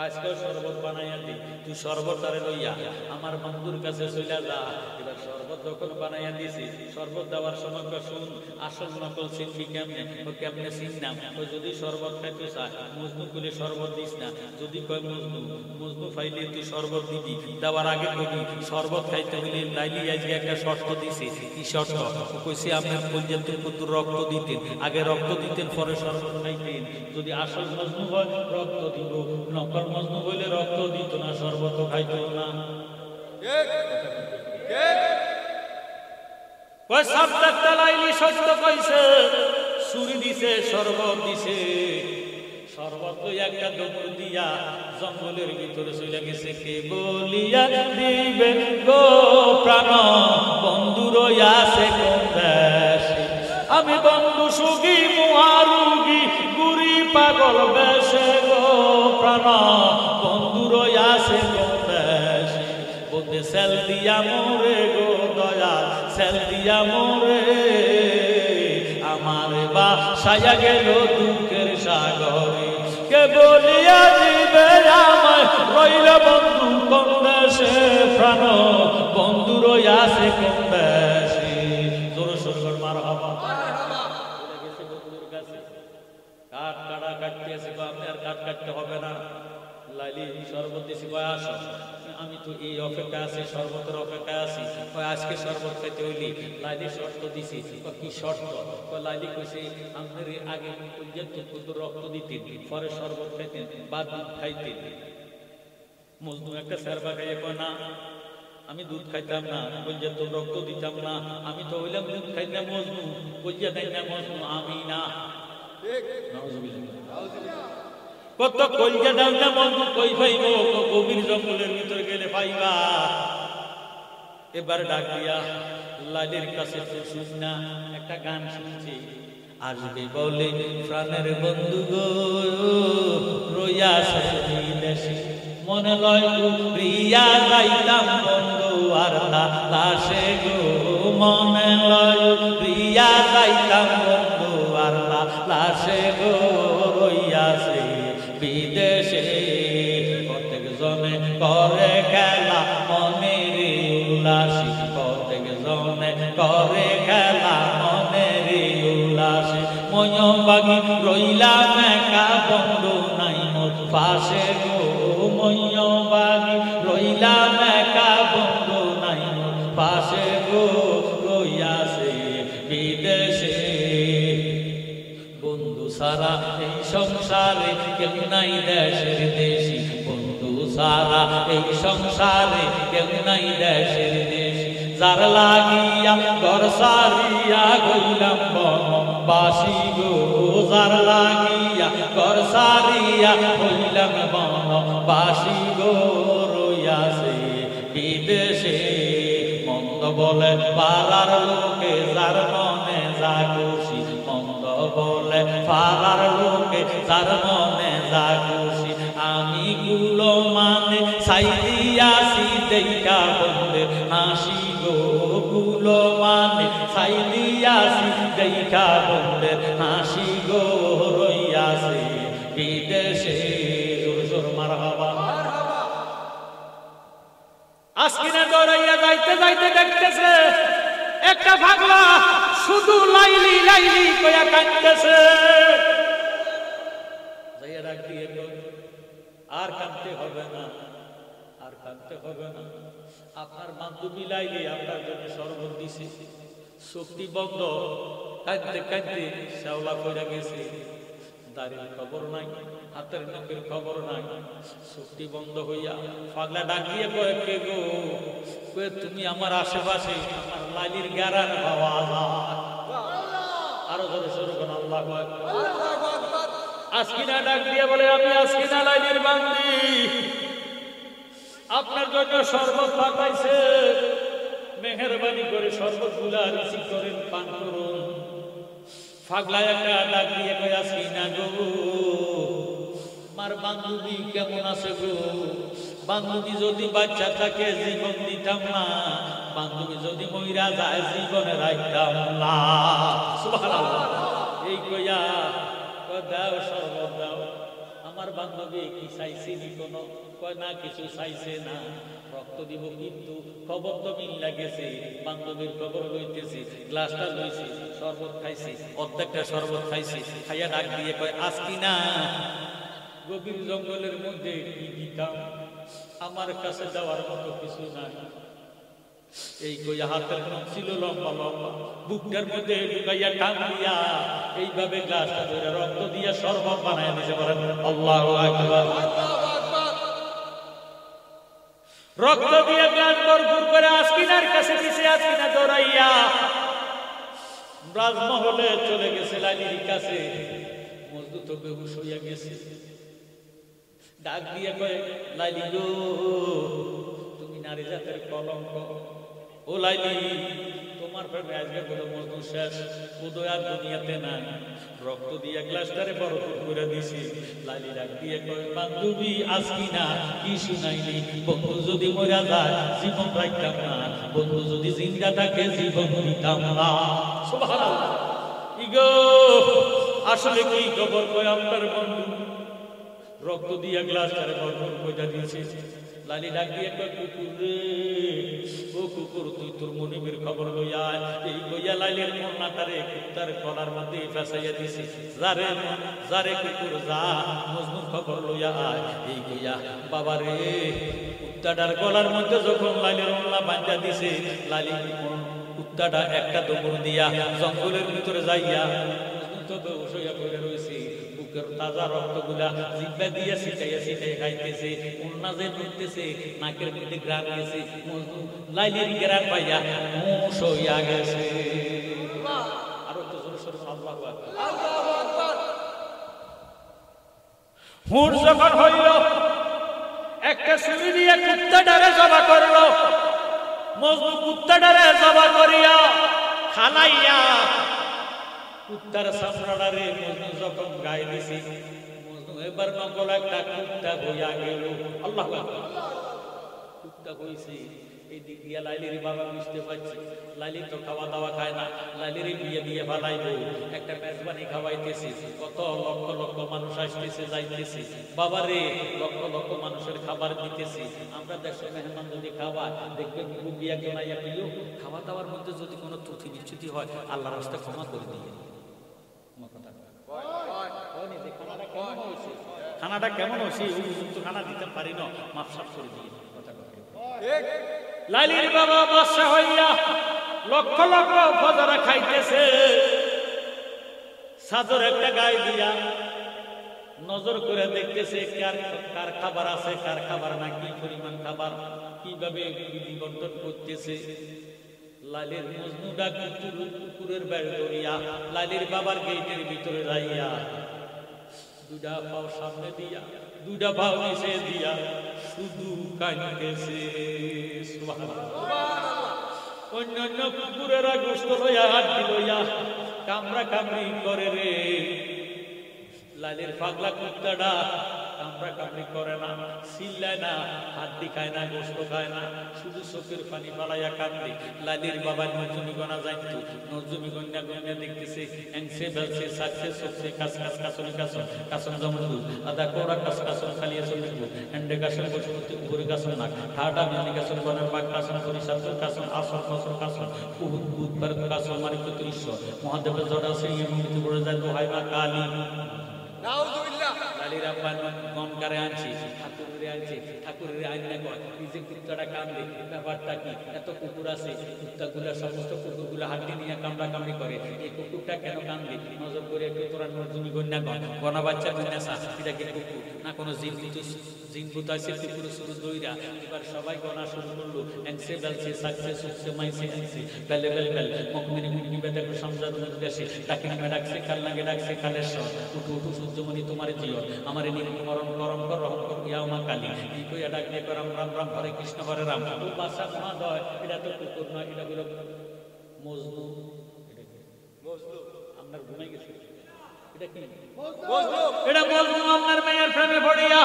আজকেও শরবত বানাইয়া দি, তুই শরবতারে লইয়া আমার বন্ধুর কাছে চইলা যা। এবার শরবত যখন বানাইয়া দিছি, শরবত দেওয়ার সময় শুন আসল নকল চিনবি কেমনে? কেমনে চিনলাম? যদি শরবত খাইতে চায় মজনু কুলে শরবত দিস না, যদি কয় মজনু, মজনু ফাইলে তুই শরবত দিবি, দেওয়ার আগে কবি শরবত খাইতে হইলে লাইলি আজকে একটা শর্ত দিছে। কি শর্ত? কইছে আপনার কলজাতুর পুত্র রক্ত দিতেন, আগে রক্ত দিতেন পরে শরবত খাইতেন। যদি আসল মজনু হয় রক্ত দিব, নকল মজনু হইলে রক্ত দিত না, শরবত খাইতো না। লাইলি সত্য কইছে, ছুরি দিছে, শরবত দিছে, শরবত একটা দমুর দিয়া জঙ্গলের ভিতরে চলে গেছে। কে বলিয়া দিবে গো প্রাণ, বন্ধু রইয়াছে কোন দেশে, আমি বন্ধু সুখী মুহারুগী গুরি পাগল বেশে গো প্রাণ, বন্ধু রইয়াছে কোন দেশে, বলতে সেল দিয়া মোরে গো দয়াল, সেল দিয়া মোরে, আমার বাসায়া গেল দুঃখের সাগরে, কে বলিয়া দিবে আমায় রইল বন্ধু কোন দেশে, প্রাণ বন্ধু রইয়াছে কোন দেশে। জোরে সোরে মারহাবা। কাঠ কাটা কাটতে আছে, আপনি আর কাঠ কাটতে হবে না। লাইলি শরবত দিছি, কয় আসো। আমি তো এই অপেক্ষা আছি, শরবতের অপেক্ষা আছি। কয় আজকে শরবত খাইতে হইলি। লাইলি শর্ত দিছি। কি শর্ত? কয় লাইলি কইছে আপনার আগে রক্ত দিতেন, পরে শরবত খাইতেন বা দুধ খাইতেন। মজনু একটা সারবা খাইয়ে কয় না, আমি দুধ খাইতাম না, কইয়া তো রক্ত দিতাম না, আমি তো হইলাম দুধ খাই না মজনু, কইয়া দেয় না মজনু, আমি না। কত কইয়া দাও না মজনু, কই পাইব? গভীর জঙ্গলের ভিতরে গেলে পাইবা। এবার ডাক দিয়া লাইলির কাছে তো শুন না, একটা গান শুনছি। আসবে বলে প্রাণের বন্ধু গো, রইয়া দেশে, মনে লয় প্রিয়া যাইতাম বন্ধু আর লাশে গো, মনে লয় প্রিয়া যাইতাম বন্ধু আর লাশে গো, রইয়াছে বিদেশে। প্রত্যেক জনে করে খেলা মনের উল্লাসী, প্রত্যেক জনে করে খেলা মনের উল্লাসী। ময়বাগি রইলাম একা বন্ধু নাই মোর পাশে গো, ময়বাগি রইলাম একা বন্ধু নাই মোর পাশে গো, রইয়াছে বিদেশে। বন্ধু সারা এই সংসারে কেউ নাই দেশের দেশি, বন্ধু সারা এই সংসারে কেউ নাই দেশের দেশি। যার লাগিয়া ঘর সারিয়া গইলাম বনবাসী গো, যার লাগিয়া ঘর সারিয়া হইলাম বনবাসী গো, রইয়াছে বিদেশে। মন্দ বলে পাড়ার লোকে যার মনে যা খুশি, মন্দ বলে পাড়ার লোকে যার মনে যা খুশি। আমি গুলো মানে ছাই দিয়াছি দেখা বন্ধের হাসি গো, গুলো মানে ছাই দিয়াছি দেখা বন্ধের হাসি গো, রইয়াছে বিদেশে। জোর জোর মারহাবা। আজকিনা দৌড়াইয়া যাইতে যাইতে দেখতেছে একটা পাগলা শুধু লাইলি লাইলি কইয়া কাঁদতেছে। যাইয়া ডাক দিয়ে আর কাঁদতে হবে না, আর কাঁদতে হবে না, আপনার বান্ধবী লাইলি আপনার জন্য শরবত দিছে। শক্তি বন্ধ, কাঁদতে কাঁদতে শ্যাওলা কইরা গেছে। দাড়ির খবর নাই, হাতের নখের খবর নাই, শক্তি বন্ধ হইয়া পাগলা ডাক দিয়ে কয়ে কে গো? কয়ে তুমি আমার আশেপাশে, আমার লাইলির গারার আওয়াজ। আরো ধরে শুরু করুন আল্লাহু আকবার। আজকিনা ডাক দিয়ে বলে আমি আজকিনা লাইলির বান্দি, আপনার জন্য শরবত পাঠাইছে, মেহেরবানি করে শরবত গুলা রিসিভ করেন, পান করুন। পাগলা একটা ডাক দিয়ে কই আজকিনা গো, আমার বান্ধবী কেমন আছে গো? বান্ধবী যদি বাচ্চা থাকে জীবন দিতাম না, বান্ধবী যদি মইরা যায় জীবনে রাখতাম না। সুবহানাল্লাহ। এই কইয়া দাও শরবত দাও। আমার বান্ধবী কি চাইছিনি কোনো? কয় না, কিছু চাইছে না, রক্ত দিব কিন্তু খবর তো মিল লাগেছে। বান্ধবীর খবর লইতেছি, গ্লাসটা লইছি, শরবত খাইছি, অর্ধেকটা শরবত খাইছি। খাইয়া ডাক দিয়ে কয় আজকিনা গভীর জঙ্গলের মধ্যে কি দিতাম, আমার কাছে যাওয়ার মতো কিছু নাই। এই কইয়া হাতের নখ ছিল লম্বা লম্বা, বুকটার মধ্যে ঢুকাইয়া টান দিয়া এইভাবে গ্লাসটা ধরে রক্ত দিয়া শরবত বানায় দিতে পারেন। আল্লাহু আকবার। রক্ত দিয়ে গ্লাস ভরপুর করে আজকিনার কাছে দিছে। আজকিনা দৌড়াইয়া রাজমহলে চলে গেছে লাইলির কাছে। মজদু তো বেহুশ হইয়া গেছে। ডাক দিয়ে কয় লাইলি গো, তুমি নারী জাতের কলঙ্ক। ও লাইলি, তোমার প্রেমে আজকে কোনো মজনু শেষ, উদয় আর দুনিয়াতে নাই। রক্ত দিয়ে গ্লাসটারে ভরপুর করে দিছি। লাইলি ডাক দিয়ে কয় বান্ধবী আজকিনা কি শুনাইলি? বন্ধু যদি মরা যায় জীবন রাখতাম না, বন্ধু যদি জিন্দা থাকে জীবন দিতাম না। সুবহানাল্লাহ। ইগো আসলে কি খবর? কয় আপনার বন্ধু রক্ত দিয়ে গ্লাসটারে ভরপুর করে দিয়েছে। লালি ডাক দিয়ে কয় কুকুর রে, ও কুকুর তুই তোর মনিবের খবর লইয়া আয়। এই কইয়া লাইলির মোনাটারে কুত্তার গলার মধ্যে ফেসাইয়া দিছে। যারে যারে কুকুর যা মজনুর খবর লইয়া আয়। এই কইয়া বাবা রে কুত্তাটার গলার মধ্যে যখন লাইলির মোনা বাঁধা দিছে, লালি কুত্তাটা একটা দৌড় দিয়া জঙ্গলের ভিতরে যাইয়া মজনু তো বসইয়া পড়ে রয়েছে। বুকের তাজা রক্তগুলা জিব্বা দিয়া ছিটাইয়া ছিটাইয়া খাইতেছে, উন্না যে নড়তেছে, নাকের মধ্যে গ্রান গেছে। মজনু লাইলির গ্রান পাইয়া হুঁশ হইয়া গেছে। আরো তো জোরে সোরে আল্লাহু আকবার। হুঁশ যখন হইল, একটা ছুরি দিয়ে কুত্তাটারে জবা করলো। মজনু কুত্তাটারে জবা করিয়া খালাইয়া কুত্তার চামড়াটারে মজনু যখন গায়ে দিছি, মজনু এবার নকল একটা কুত্তা হইয়া গেল। আল্লাহু আকবার। কুত্তা হইছে। এই দিক দিয়া লাইলির বাবা বুঝতে পারছে লাইলি তো খাওয়া দাওয়া খায় না, লাইলির বিয়ে দিয়ে ফালাইব, একটা মেজবানি খাওয়াইতেছে, কত লক্ষ লক্ষ মানুষ আসতেছে যাইতেছে, বাবারে লক্ষ লক্ষ মানুষের খাবার দিতেছে। আমরা দেশের মেহমান যদি খাওয়া দেখবেন রুগী একজন আইয়া পেলেও খাওয়া দাওয়ার মধ্যে যদি কোনো ত্রুটি বিচ্যুতি হয় আল্লাহর রাস্তায় ক্ষমা করে দিয়ে। খানাটা কেমন হয়েছে উপযুক্ত খানা দিতে পারি না, মাপসাপ করে দিয়ে। লাইলির বাবা বাদশা হইয়া লক্ষ লক্ষ ফজরা খাইতেছে, সাদর একটা গায়ে দিয়া নজর করে দেখতেছে কার খাবার আছে কার খাবার না, কি পরিমাণ খাবার, কিভাবে বিধি বন্টন করতেছে। লালির মজনুটা কুকুরের বেড় ধরিয়া লালির বাবার গেটের ভিতরে যাইয়া দুটা পাও সামনে দিয়া দুটা পাও নিচে দিয়া শুধু কাঁদতেছে। অন্যান্য কুকুরেরা গোশত লইয়া হাড্ডি লইয়া কামড়া কামড়ি করে রে, লালির পাগলা কুত্তাটা কামড়া কামড়ি করে না, চিল্লায় না, হাড্ডি খায় না, গোশত খায় না, শুধু চোখের পানি পালাইয়া কান্দে। লালির বাবা নজমি গনা যাইতো, নজমি গন্যা গন্যা দেখতেছে, এংসে বেলছে সাকছে চোখছে কাছ কাছ কাছনি কাছন কাছন জমদু আদা কোড়া কাছ কাছন খালিয়া চলিব এন্ডে কাছন বসুমতি উপরে কাছন নাক ঠাটা মিনি কাছন বনের পাক কাছন পরিসাতন কাছন আসন কাছন কাছন উহুদ বুধ ভারত কাছন মানিক ত্রিশ মহাদেবের জড়া সেই এমনিতে পড়ে যায় দোহাই মা কালী। লালির আব্বা গমকারে আনছি, ঠাকুরের আনছি, ঠাকুরের আইনা কয় নিজে কুত্তাটা কান্দে, ব্যাপারটা কি? এত কুকুর আছে, কুত্তাগুলা সমস্ত কুকুরগুলা হাড্ডি নিয়ে কামড়া কামড়ি করে, এই কুকুরটা কেন কান্দে? নজর করে একটু তোরা নজমি গন্যা গনা বাচ্চা গন্যা সা, এটা কি কুকুর না কোনো জিন ভূত আছে? কুকুর শুরু দইরা এবার সবাই গনা শুরু করলো, এংসে বেলছে সাকছে সুকছে মাইছে এংসে বেলে বেল বেল মকমিনি মুনি বেদাকে সমজার উদ্দেশ্যে ডাকিনি মে ডাকছে কাল লাগে ডাকছে কালেশ্বর উঠু উঠু সূর্যমণি তোমার জিও আমার নির্মরণ করম কর রহম কর ইয়া মা কালী। এই কইয়া ডাক দিয়ে রাম রাম রাম হরে কৃষ্ণ হরে রাম। ও বাদশা মহোদয়, এটা তো কুকুর নয়, এটা হলো মজনু। এটা কি মজনু? আপনার ঘুমাই গেছে? এটা কি মজনু? এটা মজনু আপনার মেয়ের প্রেমে পড়িয়া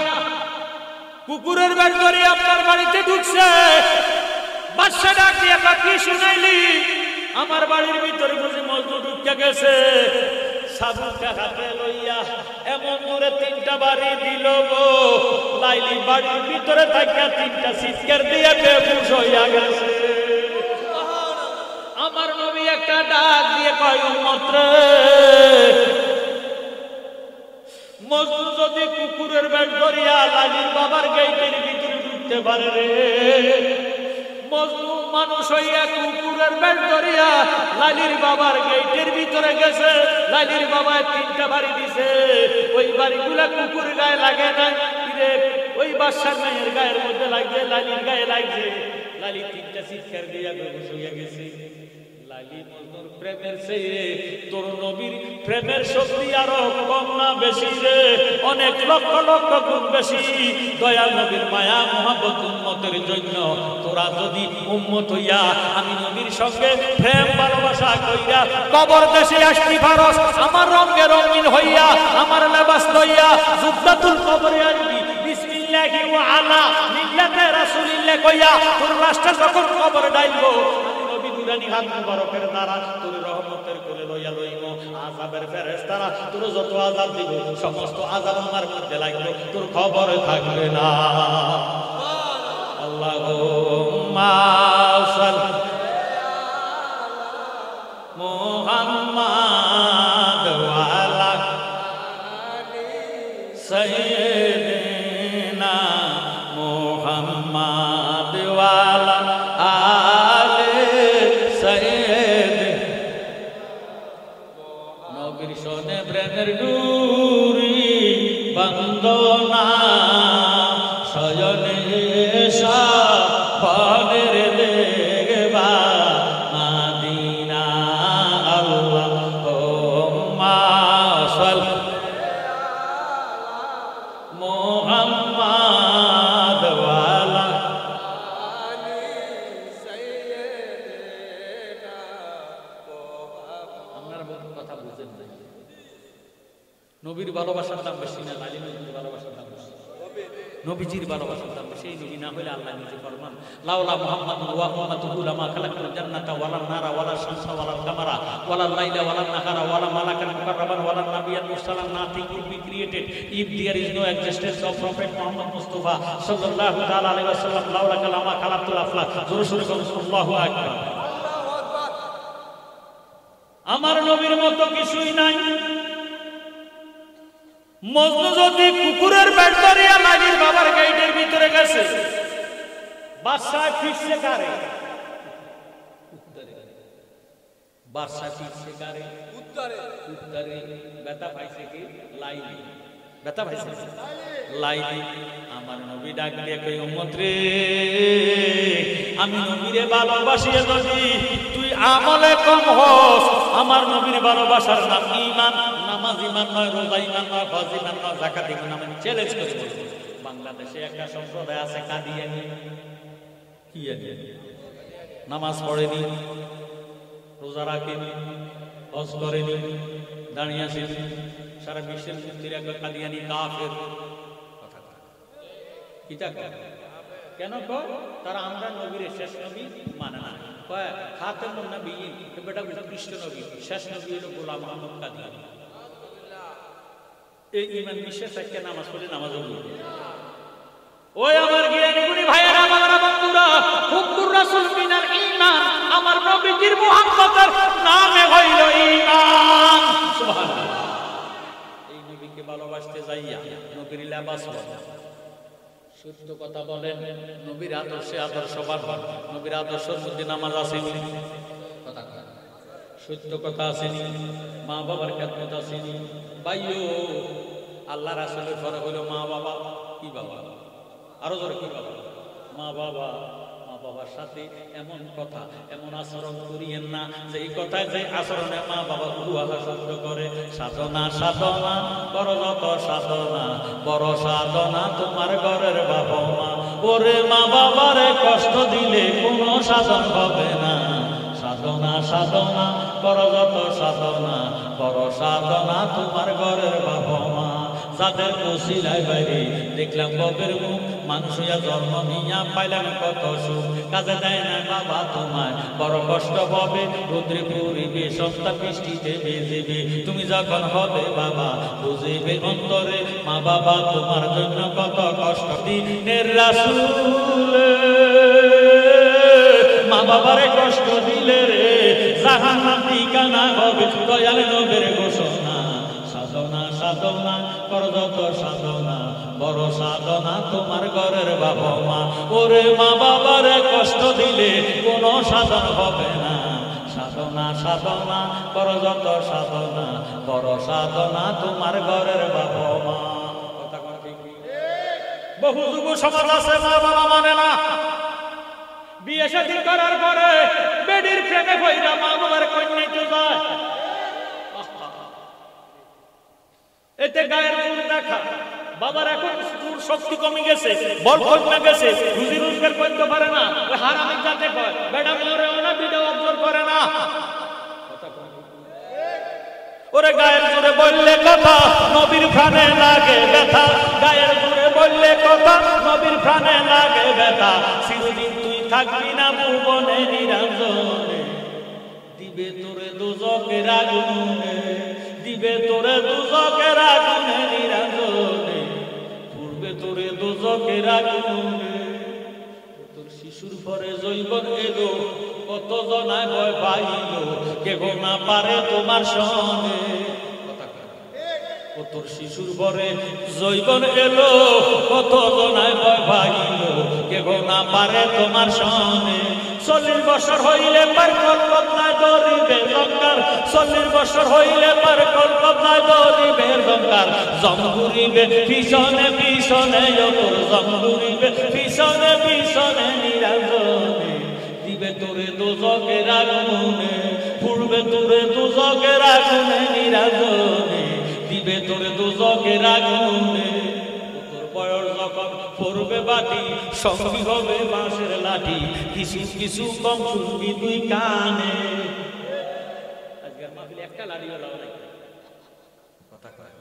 কুকুরের বের করে আপনার বাড়িতে ঢুকছে। বাদশা ডাক দিয়ে কি শুনাইলি? আমার বাড়ির ভিতরে বুঝি মজনু ঢুকে গেছে। সাবুকটা হাতে লইয়া এমন দূরে তিনটা বাড়ি দিল গো, লাইলি বাড়ির ভিতরে থাকিয়া তিনটা চিৎকার দিয়ে বেহুশ হইয়া গেছে। আমার নবী একটা ডাক দিয়ে কয় উম্মত রে, মজনু যদি কুকুরের বেশ ধরিয়া লালির বাবার গেটের ভিতরে ঢুকতে পারে রে, মজনু মানুষ হইয়া কুকুরের বেশ ধরিয়া লালির বাবার গেটের ভিতরে গেছে। লালির বাবা তিনটা বাড়ি দিছে, ওই বাড়িগুলা কুকুর গায়ে লাগে না, ওই বাদশার মেয়ের গায়ের মধ্যে লাগছে, লালির গায়ে লাগছে। লালি তিনটা চিৎকার দিয়া বেহুশ হইয়া গেছে। লালি মজনুর প্রেমের চেয়ে তোর নবীর প্রেমের শক্তি আরো কম না বেশি রে? অনেক লক্ষ লক্ষ গুণ বেশি। দয়াল নবীর মায়া মহব্বত উম্মতের জন্য তোরা যদি উম্মত হইয়া আমি নবীর সঙ্গে প্রেম ভালোবাসা কইরা কবর দেশে আসতি পারস, আমার রঙে রঙিন হইয়া আমার লেবাস লইয়া যুদ্ধাতুল কবরে আসবি বিসমিল্লাহি ওয়া আলা মিল্লাতে রাসূলিল্লাহ কইয়া তোর লাশটা যখন কবরে ডাইলবো, হাত মুবারকের দ্বারা তোর রহমতের কোলে লইয়া লইব। আযাবের ফেরেশতারা তোর যত আযাব দিব সমস্ত আযাব আমার মধ্যে লাগবে, তোর খবর থাকবে না। মোহাম্মদ ওয়ালা আলে সাইয়্যিদ নবীর শোনে প্রেমের নূরি বন্দনা শয়নে শাফানের দেখবা মদিনা আল্লাহুম্মা সাল্লি মোহাম্মদ ওয়ালা আলি সাইয়্যিদিনা আপনারা বহু কথা বুঝেন না নবীর ভালোবাসার দাম বেশি না আলী নবীর ভালোবাসার দাম বেশি নবীজির ভালোবাসার দাম বেশি নবী না হলে আল্লাহ নিজে ফরমান লাউলা মুহাম্মাদুন ওয়া উম্মাতুহু লামা খালাকতুল জান্নাতা ওয়ালা নারা ওয়ালা শামসা ওয়ালা কামারা ওয়ালা লাইলা ওয়ালা নাহারা ওয়ালা মালাকান মুকাররামান ওয়ালা নাবিয়ান মুরসালান nothing could be created if there is no existence of prophet Muhammad Mustafa sallallahu ta'ala alaihi wasallam laula kalama khalaqtul aflaq Allahu akbar আমার নবীর মতো কিছুই নাই মজনু যদি কুকুরের পেট ধরিয়া লালির বাবার গেটের ভিতরে গেছে বাদশাহ ফিরছে কারে বাদশাহ ফিরছে কারে উত্তরে ব্যথা পাইছে কি লাইলি ব্যথা পাইছে লাইলি আমার নবী ডাক দিয়ে কই উম্মত রে আমি নবীরে ভালোবাসি যদি তুই আমলে কম হস আমার নবীর ভালোবাসার নাম ঈমান নামাজ ঈমান নয় রোজা ঈমান নয় হজ ঈমান নয় যাকাত ঈমান আমি চ্যালেঞ্জ করে বলছি বাংলাদেশে একটা সম্প্রদায় আছে কাদিয়ানি কি আছে নামাজ পড়েনি রোজা রাখেনি হজ করেনি দাঁড়িয়ে আসেনি সারা বিশ্বের মুক্তিরা কাদিয়ানি কাফের কথা কিটা কেন কয় তারা আমরা নবীর শেষ নবী মানে না কয় খাতামুন নবিয়্যিন বেটা উৎকৃষ্ট নবী শেষ নবী হলো গোলাম মুহাম্মদ কাদিয়ানী এই ঈমান বিশ্বাস থেকে নামাজ পড়ে নামাজ পড়ে ওই আমার জ্ঞানী গুণী ভাইয়েরা আমার বন্ধুরা হুব্বুর রাসূল মিনাল ঈমান আমার নবীজির মুহাম্মদের নামে হইল ঈমান সুবহানাল্লাহ এই নবীকে ভালোবাসতে যাইয়া নবীর লেবাস সত্য কথা বলেন নবীর আদর্শে আদর্শবান হন নবীর আদর্শের মধ্যে নামাজ আসেনি কথা সত্য কথা আসেনি মা বাবার খেদমত আসেনি ভাইও আল্লাহ রাসূলের পরে হলো মা বাবা কি বাবা আরো জোরে কি বাবা মা বাবা মা বাবার সাথে এমন কথা এমন আচরণ করিয়েন না যে এই কথায় যে আচরণে মা বাবা উহাহা শব্দ করে সাধনা সাধনা বড় যত সাধনা বড় সাধনা তোমার ঘরের বাবা মা ওরে মা বাবারে কষ্ট দিলে কোনো সাধন হবে না সাধনা সাধনা বড় যত সাধনা বড় সাধনা তোমার ঘরের বাবা মা যাদের ওসিলায় বাইরে দেখলাম বাপের মুখ মানুষ হইয়া জন্ম নিয়া পাইলাম কত সুখ কাজে দেয় না বাবা তোমায় বড় কষ্ট হবে রুদ্রে পুরিবে সস্তা বৃষ্টিতে ভিজিবে তুমি যখন হবে বাবা বুঝিবে অন্তরে মা বাবা তোমার জন্য কত কষ্ট দিনের রাসূল মা বাবারে কষ্ট দিলে রে জাহান্নাম ঠিকানা হবে দয়াল নবীর ঘোষণা সাধনা সাধনা করো যত সাধনা বড় সাধনা তোমার ঘরের বাবা মা ওরে মা বাবারে কষ্ট দিলে কোনো সাধন হবে না সাধনা সাধনা করো যত সাধনা বড় সাধনা তোমার ঘরের বাবা মা কথা কোন ঠিক বহু যুব সমাজ আছে মা বাবা মানে না বিয়ে শাদী করার পরে বেডির প্রেমে পড়া মা বাবার কন্যাইতে যায় এতে গায়ের জোর দেখা বাবার এখন শক্তি কমে গেছে বল কমে গেছে রুজি রোজগার করতে পারে না ওই হারামি যাতে কয় বেটা মরেও না ভিডিও অবজার্ভ করে না ওরে গায়ের জোরে বললে কথা নবীর প্রাণে লাগে ব্যথা গায়ের জোরে বললে কথা নবীর প্রাণে লাগে ব্যথা চিরদিন তুই থাকবি না ভুবনে নিরঞ্জনে দিবে তোরে দোজকের আগুনে দিবে তোরে দোজকের আগুনে নিরঞ্জনে পূর্বে তোরে দোজকের আগুনে তোর শিশুর পরে জৈবন এলো কত জনায় ভয় পাইল কেহ না পারে তোমার সঙ্গে ও তোর শিশুর পরে জৈবন এলো, কত জনায় ভয় ভাগিল, কেহ না পারে তোমার সনে। 40 বছর হইলে পার কলকাতায় দরিবে জঙ্কার, 40 বছর হইলে পার কলকাতায় দরিবে জঙ্কার। জমঘুরিবে পিছনে পিছনে, তোর জমঘুরিবে পিছনে পিছনে নিরঞ্জনে। দিবে তোরে দোজকের আগুনে, পুড়বে তোরে দোজকের আগুনে নিরঞ্জনে। দিবে তোরে দোজকের আগুনে। তোর বয়স যখন পড়বে বাটি, সঙ্গী হবে বাঁশের লাঠি। কিছু কিছু কম শুনবি তুই কানে। আজকের মাহফিলে একটা লাঠি হলো নাই, কথা কয়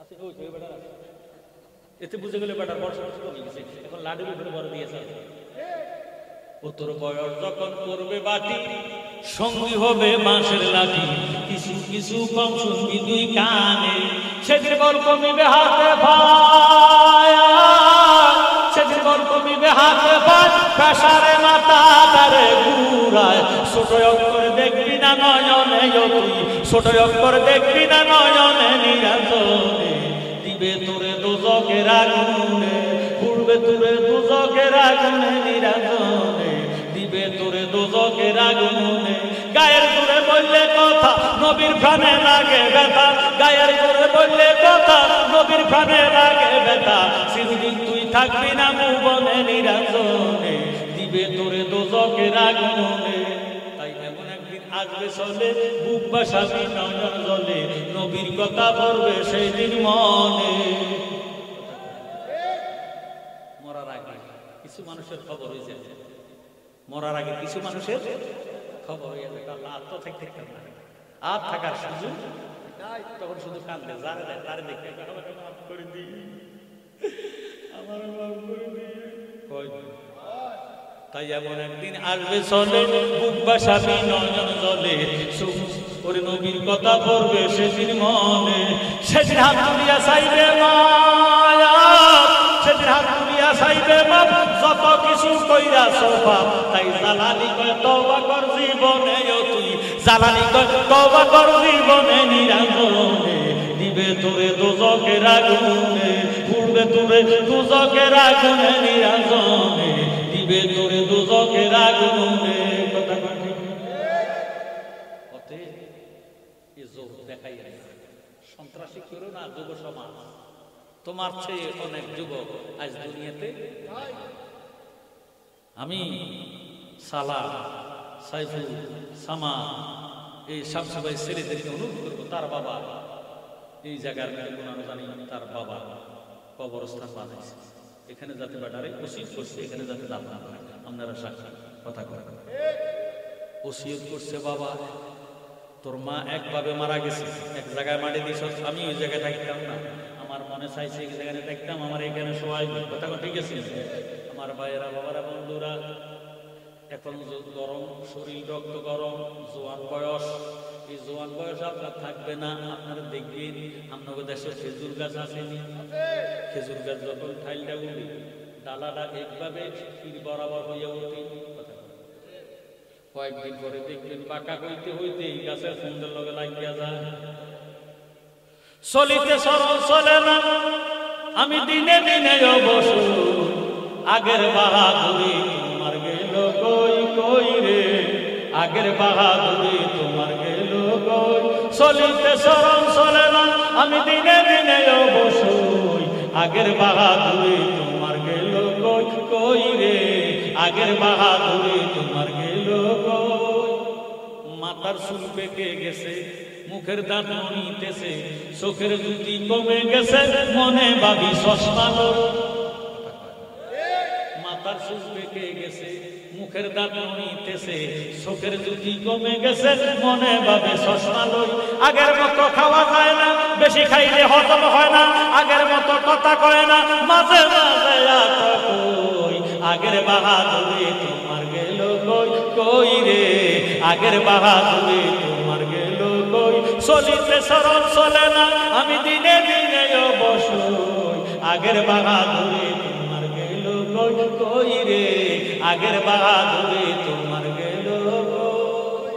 আচ্ছা ওই তো বেটা এতে বুঝে গেলে বেটার বর্ষ কমে গেছে, এখন লাঠির উপরে বড় দিয়েছে। ও তোর বয়স যখন পড়বে বাটি, সঙ্গী হবে বাঁশের লাঠি। কিছু কিছু কম শুনবি তুই কানে। সেদিন বল কমিবে হাতে ভাই, সেদিন বল কমিবে হাতে ভাই, পেশারে মাথা তারে ঘুরায়। ছোট অক্ষর দেখবি না নয়নে তুই, ছোট অক্ষর দেখবি না নয়নে নিরঞ্জনে। দিবে তোরে দোজকের আগুনে, পুড়বে তোরে দোজকের আগুনে নিরঞ্জনে। দিবে তোরে দোজকের আগুনে। গায়ের জোরে বললে কথা নবীর প্রাণে লাগে ব্যথা, গায়ের জোরে বললে কথা নবীর প্রাণে লাগে ব্যথা। চিরদিন তুই থাকবি না ভুবনে নিরঞ্জনে। দিবে তোরে দোজকের আগুনে। তাই এমন একদিন আসবে চলে, বুক বাসাবি নয়ন জলে। নবীর কথা পড়বে সেই দিন মনে। মরার আগে কিছু মানুষের খবর হয়ে যায়, মরার আগে কিছু মানুষের খবর হয়ে যায়। আর তো থাকতে না, আর থাকার সুযোগ তখন শুধু কান্দে, যারা দেয় তারে দেখে আমাকে মাফ করে দি, আমার মাফ করে দি। তাই এমন একদিন আসবে চলে, বুক বাসাবি নয়ন জলে। ওরে নবীর কথা পড়বে সেদিন মনে। সেদিন হাত তুলিয়া চাইবে মায়া, সেদিন হাত তুলিয়া চাইবে বাপ, যত কিছু কইরা সবাব। তাই জালালি কয় তওবা কর জীবনে তুই, জালালি কয় তওবা কর জীবনে নিরঞ্জনে। দিবে তোরে দোজকের আগুনে, পুড়বে তোরে দোজকের আগুনে নিরঞ্জনে। দিবে তোরে দোজকের আগুনে। কথা কয় অতে এই যোগ দেখাই সন্ত্রাসী করো না যুব সমাজ। তোমার চেয়ে অনেক যুবক আজ দুনিয়াতে। আমি সালাহ, সাইফুল, সামা এই সব সবাই ছেলেদেরকে অনুরোধ করবো, তার বাবা এই জায়গার মধ্যে জানি তার বাবা কবরস্থান বানাইছে, এখানে যাতে বেটারে ওসিয়ত করছে, এখানে যাতে দাম না হয়। আপনারা সাক্ষী কথা করেন, ওসিয়ত করছে বাবা তোর মা একভাবে মারা গেছে, এক জায়গায় মাটি দিস, আমি ওই জায়গায় থাকতাম না, আমার মনে চাইছে এই জায়গায় থাকতাম, আমার এখানে সবাই কথা ঠিক আছে। আমার ভাইয়েরা বাবারা বন্ধুরা, এখন গরম শরীর, রক্ত গরম, জোয়ান বয়স, এই জোয়ান বয়স আপনার থাকবে না। আপনারা দেখবেন আপনাদের দেশে খেজুর গাছ আসেনি, খেজুর গাছ যখন ঠাইলটা উঠি ডালাটা একভাবে তীর বরাবর হইয়া উঠে, কয়েকদিন পরে দেখবেন পাকা হইতে হইতে এই গাছের সুন্দর লগে লাগিয়া যায়। চলিতে সরল চলে না, আমি দিনে দিনে অবসর, আগের বাহাদুরি তোমার গেল কই কই রে, আগের বাহাদুরি তোমার গেল কই। চলিতে সরল চলে না, আমি দিনে দিনে অবসর, আগের বাহাদুরি তোমার গেল কই কই রে, আগের বাহাদুরি তোমার গেল কই। মাথার চুল পেকে গেছে, মুখের দাঁত নড়িতেছে, চোখের জ্যোতি কমে গেছে, মনে ভাবি চশমা লই। মাথার চুল পেকে গেছে, মুখের দাঁত নড়িতেছে, চোখের জ্যোতি কমে গেছে, মনে ভাবি চশমা লই। আগের মতো খাওয়া যায় না, বেশি খাইলে হজম হয় না, আগের মতো কথা কয় না, মাঝে মাঝে কই। আগের বাহাদুরি তোমার গেল কই কই রে, আগের বাহাদুরি তোমার গেল কই। চলিতে সরল চলে না, আমি দিনে দিনে অবসর, আগের বাহাদুরি তোমার গেল কই কই রে, আগের বাহাদুরি তোমার গেল কই।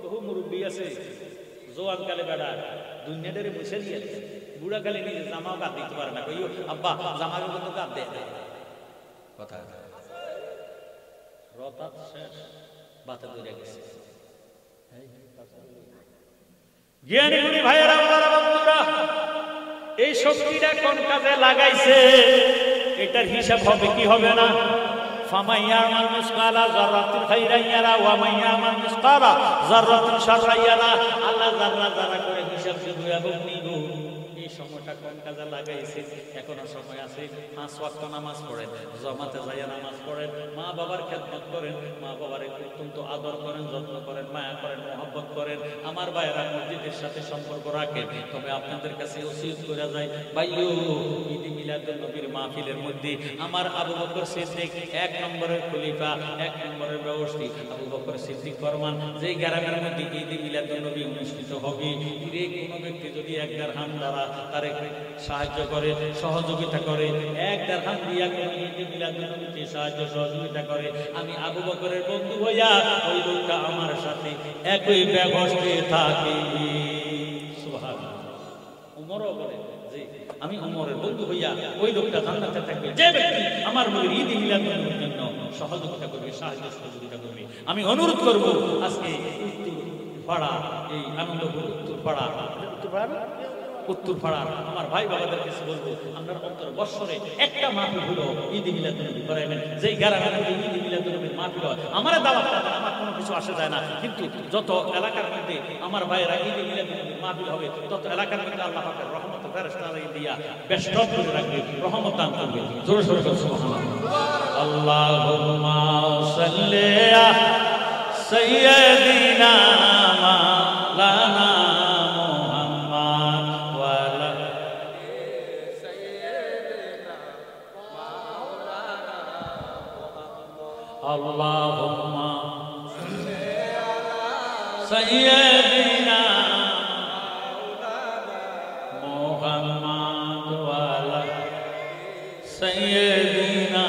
বহু মুরব্বী আছে জোয়ান কালে বেড়া দুনিয়াটারে মুছে দিয়ে বুড়া কালে নিজে জামাও কাঁদ দিতে পারে না, কইও আব্বা জামার মতো কাঁদ দে কথা রতাত শেষ বাতে ধরে গেছে। জ্ঞানী গুণী ভাইয়েরা বন্ধুরা, এই শক্তিটা কোন কাজে লাগাইছে এটার হিসাব হবে কি হবে না? ফামাইয়ামাল মিসকালা যাররাতিন খাইরান ইয়ারা ওয়া মাইয়ামাল মিসকালা যাররাতিন শাররান ইয়ারা। আল্লাহ যারা যারা করে হিসাব শুধু এবং নিগু এই সময়টা কোন কাজে লাগাইছে। এখনো সময় আছে, 5 ওয়াক্ত নামাজ পড়েন, জামাতে যাইয়া নামাজ পড়েন, মা বাবার খেদমত করেন, মা বাবার অত্যন্ত আদর করেন, যত্ন করেন, মায়া করেন, মহব্বত করেন। আমার ভাইয়েরা মসজিদের সাথে সম্পর্ক রাখেন। তবে আপনাদের কাছে ওসিয়ত করা যায়, ভাইও ঈদ মিলাদুন নবীর মাহফিলের মধ্যে আমার আবু বকর সিদ্দিক 1 নম্বরের খলিফা, 1 নম্বরের ব্যবস্থী আবু বকর সিদ্দিক ফরমান, যেই গ্রামের মধ্যে ঈদ মিলাদুন নবী অনুষ্ঠিত হবে, যে কোনো ব্যক্তি যদি 1 দিরহাম দ্বারা তারে সাহায্য করে, সহযোগিতা করে, 1 দিরহাম দিয়া কোনো ঈদ মিলাদুন নবীতে সাহায্য সহযোগিতা করে, আমি আবু বকরের বন্ধু হইয়া ওই লোকটা আমার সাথে একই ব্যবস্থায় থাকে। সুবহানাল্লাহ। উমরও বলে যে আমি উমরের বন্ধু হইয়া ওই লোকটা জান্নাতে থাকবে যে ব্যক্তি আমার নবীর ঈদ মিলাদুন নবীর জন্য সহযোগিতা করবে, সাহায্য সহযোগিতা করবে। আমি অনুরোধ করব আজকে উত্তরপাড়া, এই আনন্দপুর উত্তরপাড়া আমার ভাই বাবাদের কাছে বলবো, আমরা অন্তর বৎসরে একটা মাহফিল হলো ঈদ মিলাদুন নবী করাইবেন। যেই গ্রামের মধ্যে ঈদ মিলাদুন নবীর মাহফিল হয়, আমার দাওয়াত দেন, আমার কোনো কিছু আসে যায় না, কিন্তু যত এলাকার মধ্যে আমার ভাইয়েরা ঈদ মিলাদুন নবীর মাহফিল হবে, তত এলাকার মধ্যে আল্লাহ পাকের রহমত ফেরেশতা দিয়া বেষ্টন করে রাখবে, রহমত দান করবে। জোরে সোরে সুবহানাল্লাহ। আল্লাহুম্মা সাল্লি আলা সাইয়্যিদিনা মাওলানা Allahumma sayyidina Muhammad wa ala sayyidina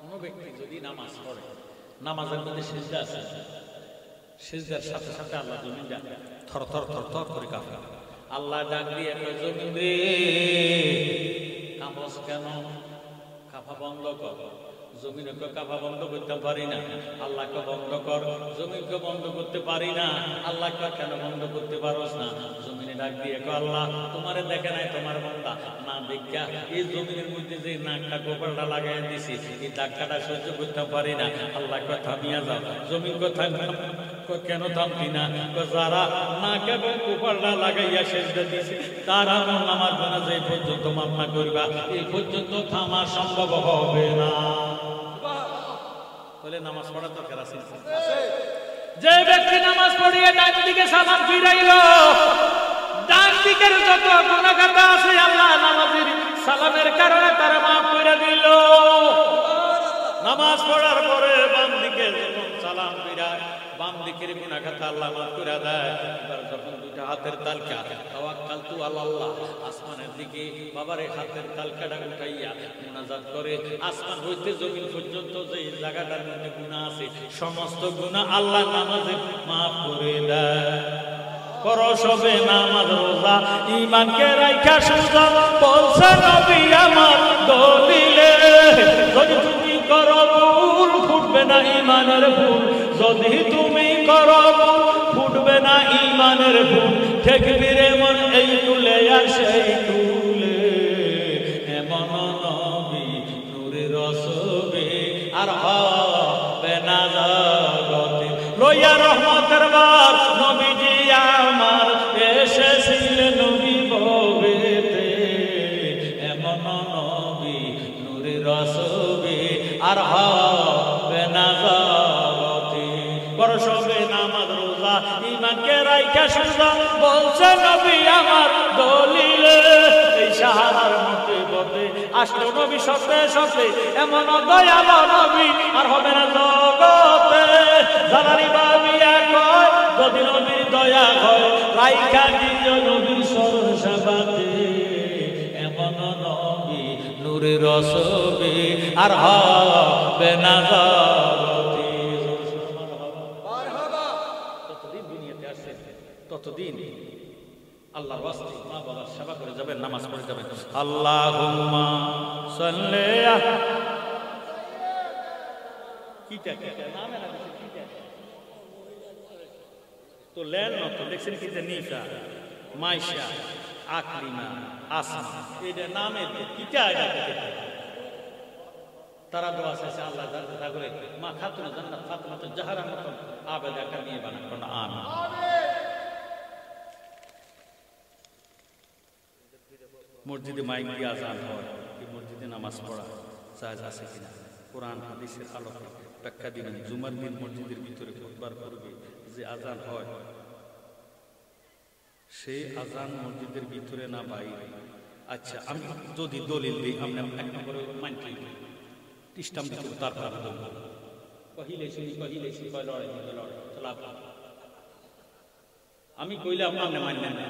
কোন ব্যক্তি যদি নামাজ পড়ে, নামাজের মধ্যে সিজদা আছে, সিজদার সাথে সাথে আল্লাহ জমিনটা থর থর থর থর করে কাঁপে। আল্লাহ ডাক দিয়ে কয়, জমিন রে কাঁপস কেন? কাঁপা বন্ধ কর। জমিনকে কাঁপা বন্ধ করতে পারি না, আল্লাহকে বন্ধ কর। জমিনকে বন্ধ করতে পারি না, আল্লাহকে কেন বন্ধ করতে পারোস না? জমিনে ডাক দিয়ে কয়, আল্লাহ তোমারে দেখে নাই তোমার বান্দা না দেখা এই জমিনের মধ্যে যে নাকটা গোপালটা লাগাই দিছি, এই ধাক্কাটা সহ্য করতে পারি না, আল্লাহকে থামিয়া যাও। জমিন কোথায় কেন থামতি না? যারা নাকে এবং গোপালটা লাগাইয়া সেজদা দিছে তারা আমার গুনাহ যে পর্যন্ত মাফ না করবা, এই পর্যন্ত থামা সম্ভব হবে না। বলে নামাজ পড়ার দরকার আছে। যে ব্যক্তি নামাজ পড়িয়ে ডান দিকে সালাম ফিরাইল, ডান দিকের যত গুনাহগার আছে আল্লাহ নামাজের সালামের কারণে তারা মাফ করে দিল। নামাজ পড়ার পরে বাম দিকে যখন সালাম ফিরায়, বাম দিকের গুনাহগার আল্লাহ মাফ করে দেয়। এবার যখন দুইটা হাতের তালকা তাওয়াক্কালতু আলাল্লাহ, আসমানের দিকে বাবারে হাতের তালকাটা উঠাইয়া মুনাজাত করে, আসমান হইতে জমিন পর্যন্ত যে জায়গাটার মধ্যে গুনাহ আছে সমস্ত গুনাহ আল্লাহ নামাজে মাফ করে দেয়। করো সবে নামাজ রোজা ঈমানকে রাইখা সোজা, বলছে নবী আমার দলিলে, যদি তুমি করো ভুল ফুটবে না ঈমানের ফুল, যদি তুমি করো ভুল ফুটবে না ঈমানের ফুল। ঠেকবির এমন এই তুলে আর সেই তুলে, এমন নবী নূরে রসবে আর হবে না জগতে। লইয়া রহমতের বার নবীজি আমার এসেছিলেন নবী ভবেতে, এমন নবী নূরে রসবে আর হবে না জগতে। বড় সবে নামাজ রোজা ঈমানকে রাইখা সোজা, বলছে নবী আমার দলিলে। এই সাহারার মধ্যে বদে আসলো নবী সতে সতে, এমন দয়ালো নবী আর হবে না জগতে। জানারি বাবিয়া কয় যদি নবীর দয়া হয় রাইখা দিও নবীর স্মরণ সাবাতে, এমন নবী নূরে রসবে আর হবে না জগতে। প্রতিদিন আল্লাহর ওয়াস্তে মা বাবার সেবা করে যাবেন, নামাজ পড়ে যাবেন। আল্লাহুম্মা সাল্লি আলা কিটা নামে না কিটা তো লেন না তো দেখছেন কিটা নিশা মাইশা আকলিমা আসমা এটা নামে কিটা তারা দোয়া চাইছে আল্লাহ দয়া করে মা খাতুনে জান্নাত ফাতেমা জাহরার মতন আবেদা একটা নিয়ে বানান। আমিন। মসজিদে মাইক দিয়ে আজান হয়, এই মসজিদে নামাজ পড়া জায়েজ আছে কিনা কোরআন হাদিসের আলোকে ব্যাখ্যা দিবেন। জুমার দিন মসজিদের ভিতরে খুতবার করবে, যে আজান হয় সেই আজান মসজিদের ভিতরে না বাইরে। আচ্ছা আমি যদি দলিল দিই আপনি এক নম্বরে মানতে ইসলাম দিতে তারপর আমি কইলাম আপনি মানলেন না,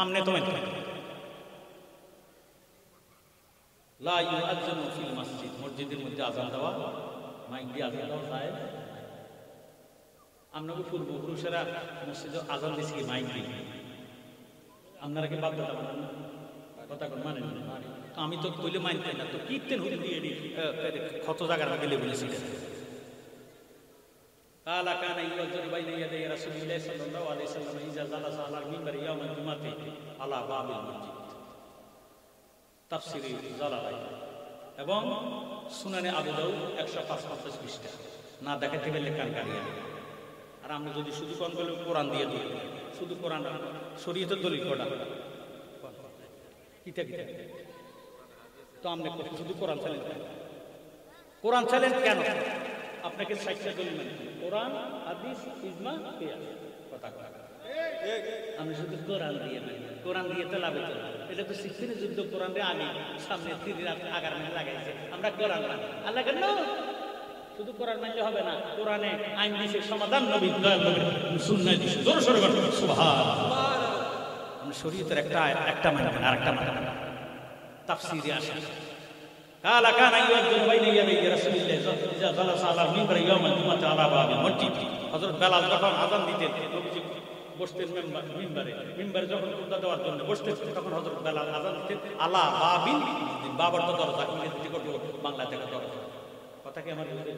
আপনি তো মানলেন লা ইউআযযানু ফিল মসজিদ, মসজিদের মধ্যে আযান দেওয়া মাইক দিয়ে আযান দেওয়া যায়। আপনাকে পূর্বপুরুষেরা মসজিদে আযান দিয়েছে কি মাইক দিয়ে? আপনারা কি বাধ্যতা মানেন না? কথা কোন মানেন না? আমি তো কইলে মানতেন না, তো কীর্তন হুজুর দিয়ে কত জায়গার গেলে বলেছিলেন কালা কানা ইউআযযানু বাইনা ইয়াদাই রাসূলিল্লাহ সাল্লাল্লাহু আলাইহি ওয়াসাল্লাম ইযা জালাসা আলাল মিম্বারি ইয়াউমাল জুমআতি আলা বাবিল মসজিদ, তাফসিরে জালালাইন এবং সুনানে আবু দাউদ 155 পৃষ্ঠা। না দেখাতে গেলে কান কারিয়া। আর আমরা যদি শুধু কোরআন দিয়ে দিই, শুধু কোরআন শরীয়তের দলিল কটা কিতা কিতা তো আমরা শুধু কোরআন চালেন। কোরআন চালেন কেন? আপনাকে 60টা দলিল মানতে কোরআন হাদিস ইজমা কিয়াস কথা কথা। আমি শুধু কোরআন দিয়ে মানি, কোরআন দিয়ে তো লাভে তো এটা তো সিদ্দিনের যুদ্ধ কোরআনে আমি সামনে 3 রাত আগার মানে লাগাইছে আমরা কোরআন মানি। আল্লাহ কেন শুধু কোরআন মানলে হবে না, কোরআনে আইন দিছে, সমাধান নবী সুন্নাহ দিছে। জোরে সোরে বলেন সুবহানাল্লাহ। আমি শরীয়তের একটা মানবেন আর একটা মানবেন না। তাফসীরে আসে কালা কানা ইউআযযানু বাইনা ইয়াদাই রাসূলিল্লাহ ইযা জালাসা আলা মিম্বারি ইয়াউমাল জুমআতি আলা বাবিল মসজিদ। হযরত বেলাল যখন আযান দিতেন নবীজি বসতেন মিম্বারে, যখন খুতবা দেওয়ার জন্য বসতেন তখন হযরত বেলাল আযান দিতেন আলা বাবিল মসজিদ। বাবার তো দরজা, ইংরেজিতে করতে বাংলা থেকে দরজা। কথা কি আমার বুঝে?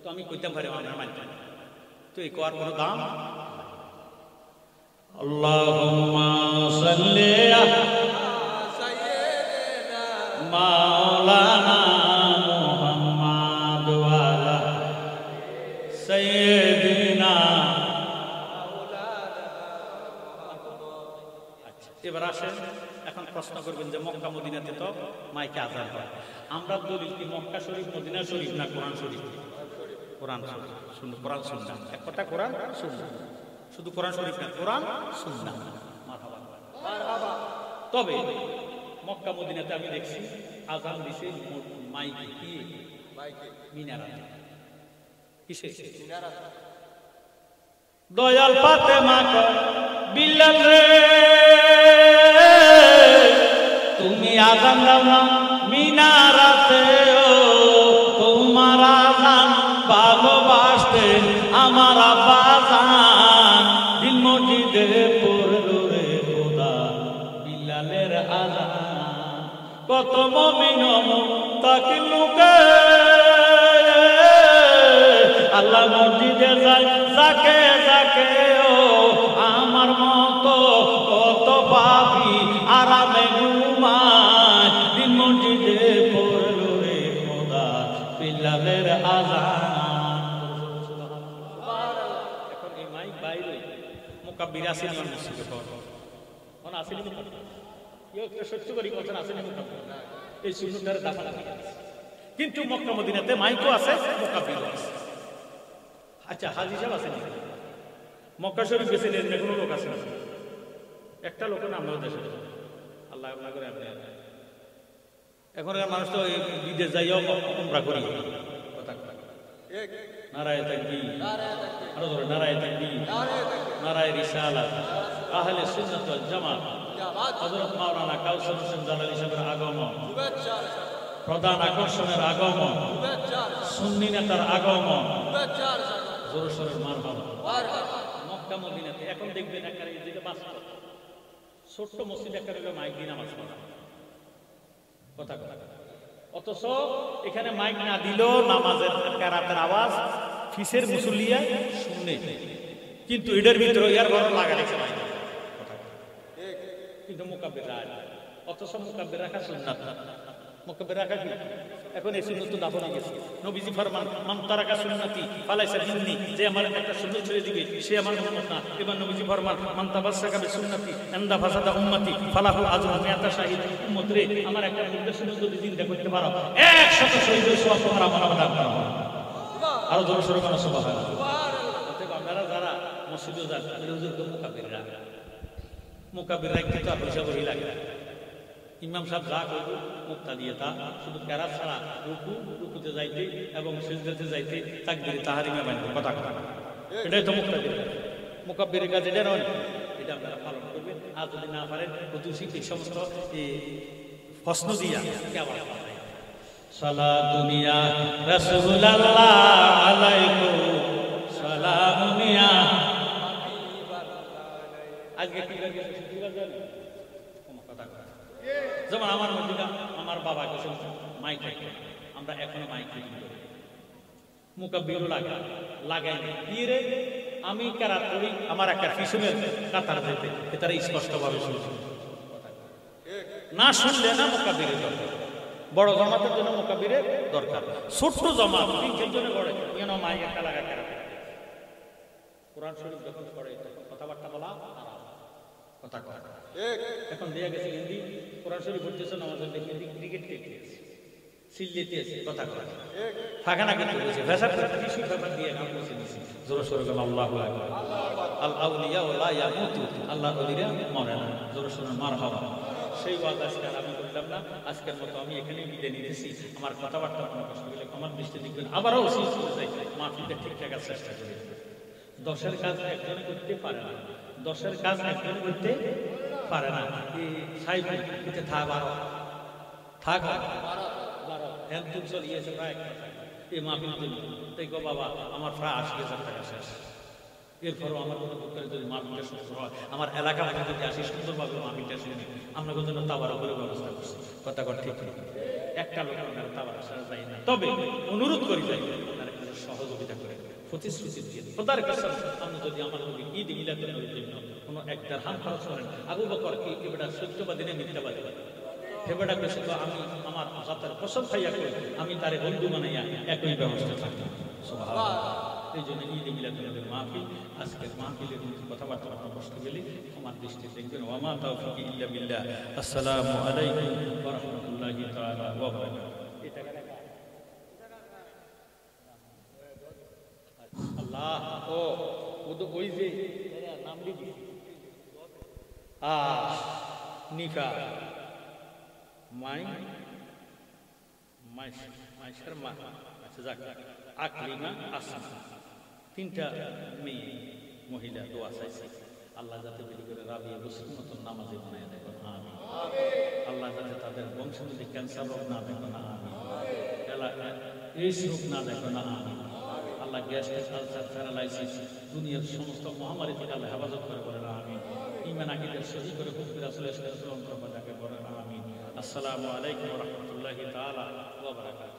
তো আমি কইতাম পারি আমরা মানতাম, তো এই কোয়ার কোনো দাম? আল্লাহুম্মা সাল্লি আলা সাইয়্যিদিনা মাওলানা মুহাম্মাদ ওয়া আলা সাইয়্যিদিনা মাওলানা। আচ্ছা এবার আসেন, এখন প্রশ্ন করবেন যে মক্কা মদিনাতে তো মাইকে আযান হয়, আমরা দলিল কি মক্কা শরীফ মদিনা শরীফ না কোরআন শরীফ? কোরআন শুনুন, কোরআন সুন্নাহ এক কথা, কোরআন সুন্নাহ, শুধু কোরআন শরীফ না কোরআন সুন্নাহ। মারহাবা। তবে মক্কা মদিনাতে আমি দেখছি আযান দিছে মাইকে, কি মাইকে মিনারাতে, কিসে মিনারাতে। দয়াল ফাতেমা কো বিল্লাল রে তুমি আযান দাও না মিনারাতে, ও তোমার আযান ভালোবাসতে আমার আব্বাজান দিল মসজিদে পড়লো রে খোদা বিল্লালের আযান। কত মুমিন মুত্তাকি লোকে আল্লাহ মসজিদে যায় যাকে যাকে, ও আমার মতো কত পাপী আরামে ঘুমায় দিল মসজিদে পড়লো রে খোদা বিল্লালের আযান। এখন এই মাইক বাইরে মুকাব্বির আসেনি মসজিদে কোন আসেনি মুকাব্বির, কেউ সত্য করি বলছেন আসেনি মুকাব্বির, এই সুন্নতের দাফা লাগে। কিন্তু মক্কা মদিনাতে মাইকও আছে, মুকাব্বিরও আছে। আচ্ছা হাজী সাহেব আছেন মক্কা শরীফ গেছেন, এর কোনো লোক আছে না? একটা লোকের নাম আমাদের দেশে আল্লাহ আল্লাহ করে আপনি। এখনকার মানুষ তো বিদেশ যাইও উমরা করি। নারায়ে তাকবীর, আরো ধরে নারায়ে তাকবীর, নারায়ে রিসালাত, আহলে সুন্নাত ওয়াল জামাত, হযরত মাওলানা কাউসার হোসেন জালালী সাহেবের আগমন, প্রধান আকর্ষণের আগমন, সুন্নি নেতার আগমন, জোরে সোরে মারহাবা। মক্কা মদিনাতে এখন দেখবেন একটা যেটা বাস্তব ছোট্ট মসজিদ একটা মাইক দিয়ে নামাজ পড়া কথা কথা, অথচ এখানে মাইক না দিলেও নামাজের কেরাতের আওয়াজ ফিসের মুসল্লিয়া শুনে, কিন্তু এটার ভিতরে ইয়ার বড় লাগা রেখে মাইক কিন্তু মুকাব্বির রায়, অথচ মুকাব্বির রাখা সুন্নাত। মুকাব্বির রাখা কি এখন এই সুন্নাত তো দাফন হয়ে গেছে। নবীজি ফরমান মান তারাকা সুন্নতি ফালাইসা মিন্নি, যে আমার একটা সুন্নাত ছেড়ে দিবে সে আমার উম্মত না। এবার নবীজি ফরমান মান তাবাসসাকা বিসুন্নতি ইনদা ফাসাদা উম্মতি ফালাহু আজরু মিয়াতা শাহিদ। উম্মত রে, আমার একটা নির্দেশ যদি জিন্দা করতে পারো 100 শহীদের সওয়াব তোমার আমার দান করা হবে। আরো জোরে সোরে বলো সুবহানাল্লাহ। অতএব আপনারা যারা মসজিদে যান তাদের হুজুর তো মুকাব্বির রাখা, মুকাব্বির রাখতে তো পয়সা বহি লাগে। ইমাম সাহেব যা করবো মুক্তা দিয়ে তা শুধু কেরাত ছাড়া রুকুতে যাইতে এবং সিজদাতে যাইতে তাকবীরে তাহরিমা বানবে কথা কথা, এটাই তো মুক্তাদির কাজ। মুকাব্বিরের কাজ এটা নয়, এটা আপনারা পালন করবেন। আর যদি না পারেন কুতুসি এই সমস্ত প্রশ্ন দিয়া কে আবার সালাতুন ইয়া রাসূলুল্লাহ আলাইকুম সালামুন ইয়া আজকে কি লাগে শুক্রবার জানেন কথা কথা। যেমন আমার মধ্যে আমার বাবা কিছু মাইক রাখে, আমরা এখনো মাইক ফিটিং করি, মুকাব্বিরও লাগাই রে আমি কেরাত করি, আমার একটা পিছনে কাতার যেতে তারা স্পষ্টভাবে শুনছে না, শুনলে না মুকাব্বিরের দরকার। বড় জামাতের জন্য মুকাব্বিরের দরকার, ছোট্ট জামাত তিনটের জন্য বড় কেন মাইক একটা লাগা কেরাত। কোরআন শরীফ যখন পড়ে তখন কথাবার্তা বলা আরাম কথা কথা। এখন দেয়া গেছে হিন্দি কোরআন শরীফ পড়তেছে আমাদের দেখে ক্রিকেট খেলতেছে সিল্লিতে আছে কথা কথা ফাঁকানা কিন্তু বলছে ভাষা কিছু ব্যাপার দিয়ে নাম বলছে দিছি জোরে সোরে বলেন আল্লাহু আকবার। আল আউলিয়া লা ইয়ামুতু, আল্লাহ ওলিরা মরে না। জোরে সোরে মারহাবা। সেই ওয়াজ আজকে আমি বললাম না, আজকের মতো আমি এখানেই বিদায় নিতেছি। আমার কথাবার্তা আপনার কষ্ট হলে আমার দৃষ্টি দেখবেন, আবারও ওসিল চলে যাই মাহফিলটা ঠিক রাখার চেষ্টা করি। 10-এর কাজ একজনে করতে পারে না, 10-এর কাজ একজনে করতে পারে না। এই সাইকেল এটা থাক 12 থাক 12 হ্যান্ডতুল চলিয়েছে প্রায় এই মাহফিল জন্য তাই গো বাবা আমার প্রায় 80,000 টাকা শেষ। এরপরও আমার কোনো দুঃখের যদি মাহফিলটা সুন্দর হয়, আমার এলাকা থেকে যদি আসি সুন্দরভাবে মাহফিলটা শুনি, আমরা জন্য তাবারও করে ব্যবস্থা করছি কথা কথা ঠিক একটা লোক আপনারা তাবার সারা যায় না। তবে অনুরোধ করি যাই আপনারা একটু সহযোগিতা করে প্রতিশ্রুতি দিয়ে খোদার কাছে আপনি যদি আমার নবী ঈদ মিলাদের নবীর জন্য কোনো এক দিরহাম খরচ করেন, আবু বকর কি এবারে সত্যবাদী না মিথ্যাবাদী? হেবেটা বেশি তো আমি আমার জাতের কসম খাইয়া করি আমি তারে বন্ধু বানাইয়া একই ব্যবস্থা থাকি। সুবহানাল্লাহ। এই জন্য ঈদ মিলাদের মাহফিল, আজকের মাহফিলের কথাবার্তা আপনার কষ্ট গেলে আমার দৃষ্টি দেখবেন। ওয়া মা তাওফিকি ইল্লা বিল্লাহ। আসসালামু আলাইকুম ওয়া রাহমাতুল্লাহি তাআলা ওয়া বারাকাতুহু। আল্লাহ ও তো ওই যে নাম লিখি নিফা মাইশের মা, আচ্ছা যাক আকলিমা আসমা, 3টা মেয়ে মহিলা দোয়া চাইছে আল্লাহ যাতে বেশি করে রাবিয়া বসির মতন নামাজে বানায় দেখুন আমি, আল্লাহ যাতে তাদের বংশগতি ক্যান্সার রোগ না দেখো না আমি, এইস রোগ না দেখো না আমি, আল্লাহ গ্যাস্ট্রিক আলসার প্যারালাইসিস দুনিয়ার সমস্ত মহামারী থেকে আল্লাহ হেফাজত করে বলে না আমি, ইমান আকীদা সহি করে হুজুর রাসূলের সাথে চলন করবে তাকে বলে না আমি। আসসালামু আলাইকুম ওয়া রাহমাতুল্লাহি তাআলা ওয়া বারাকাতুহু।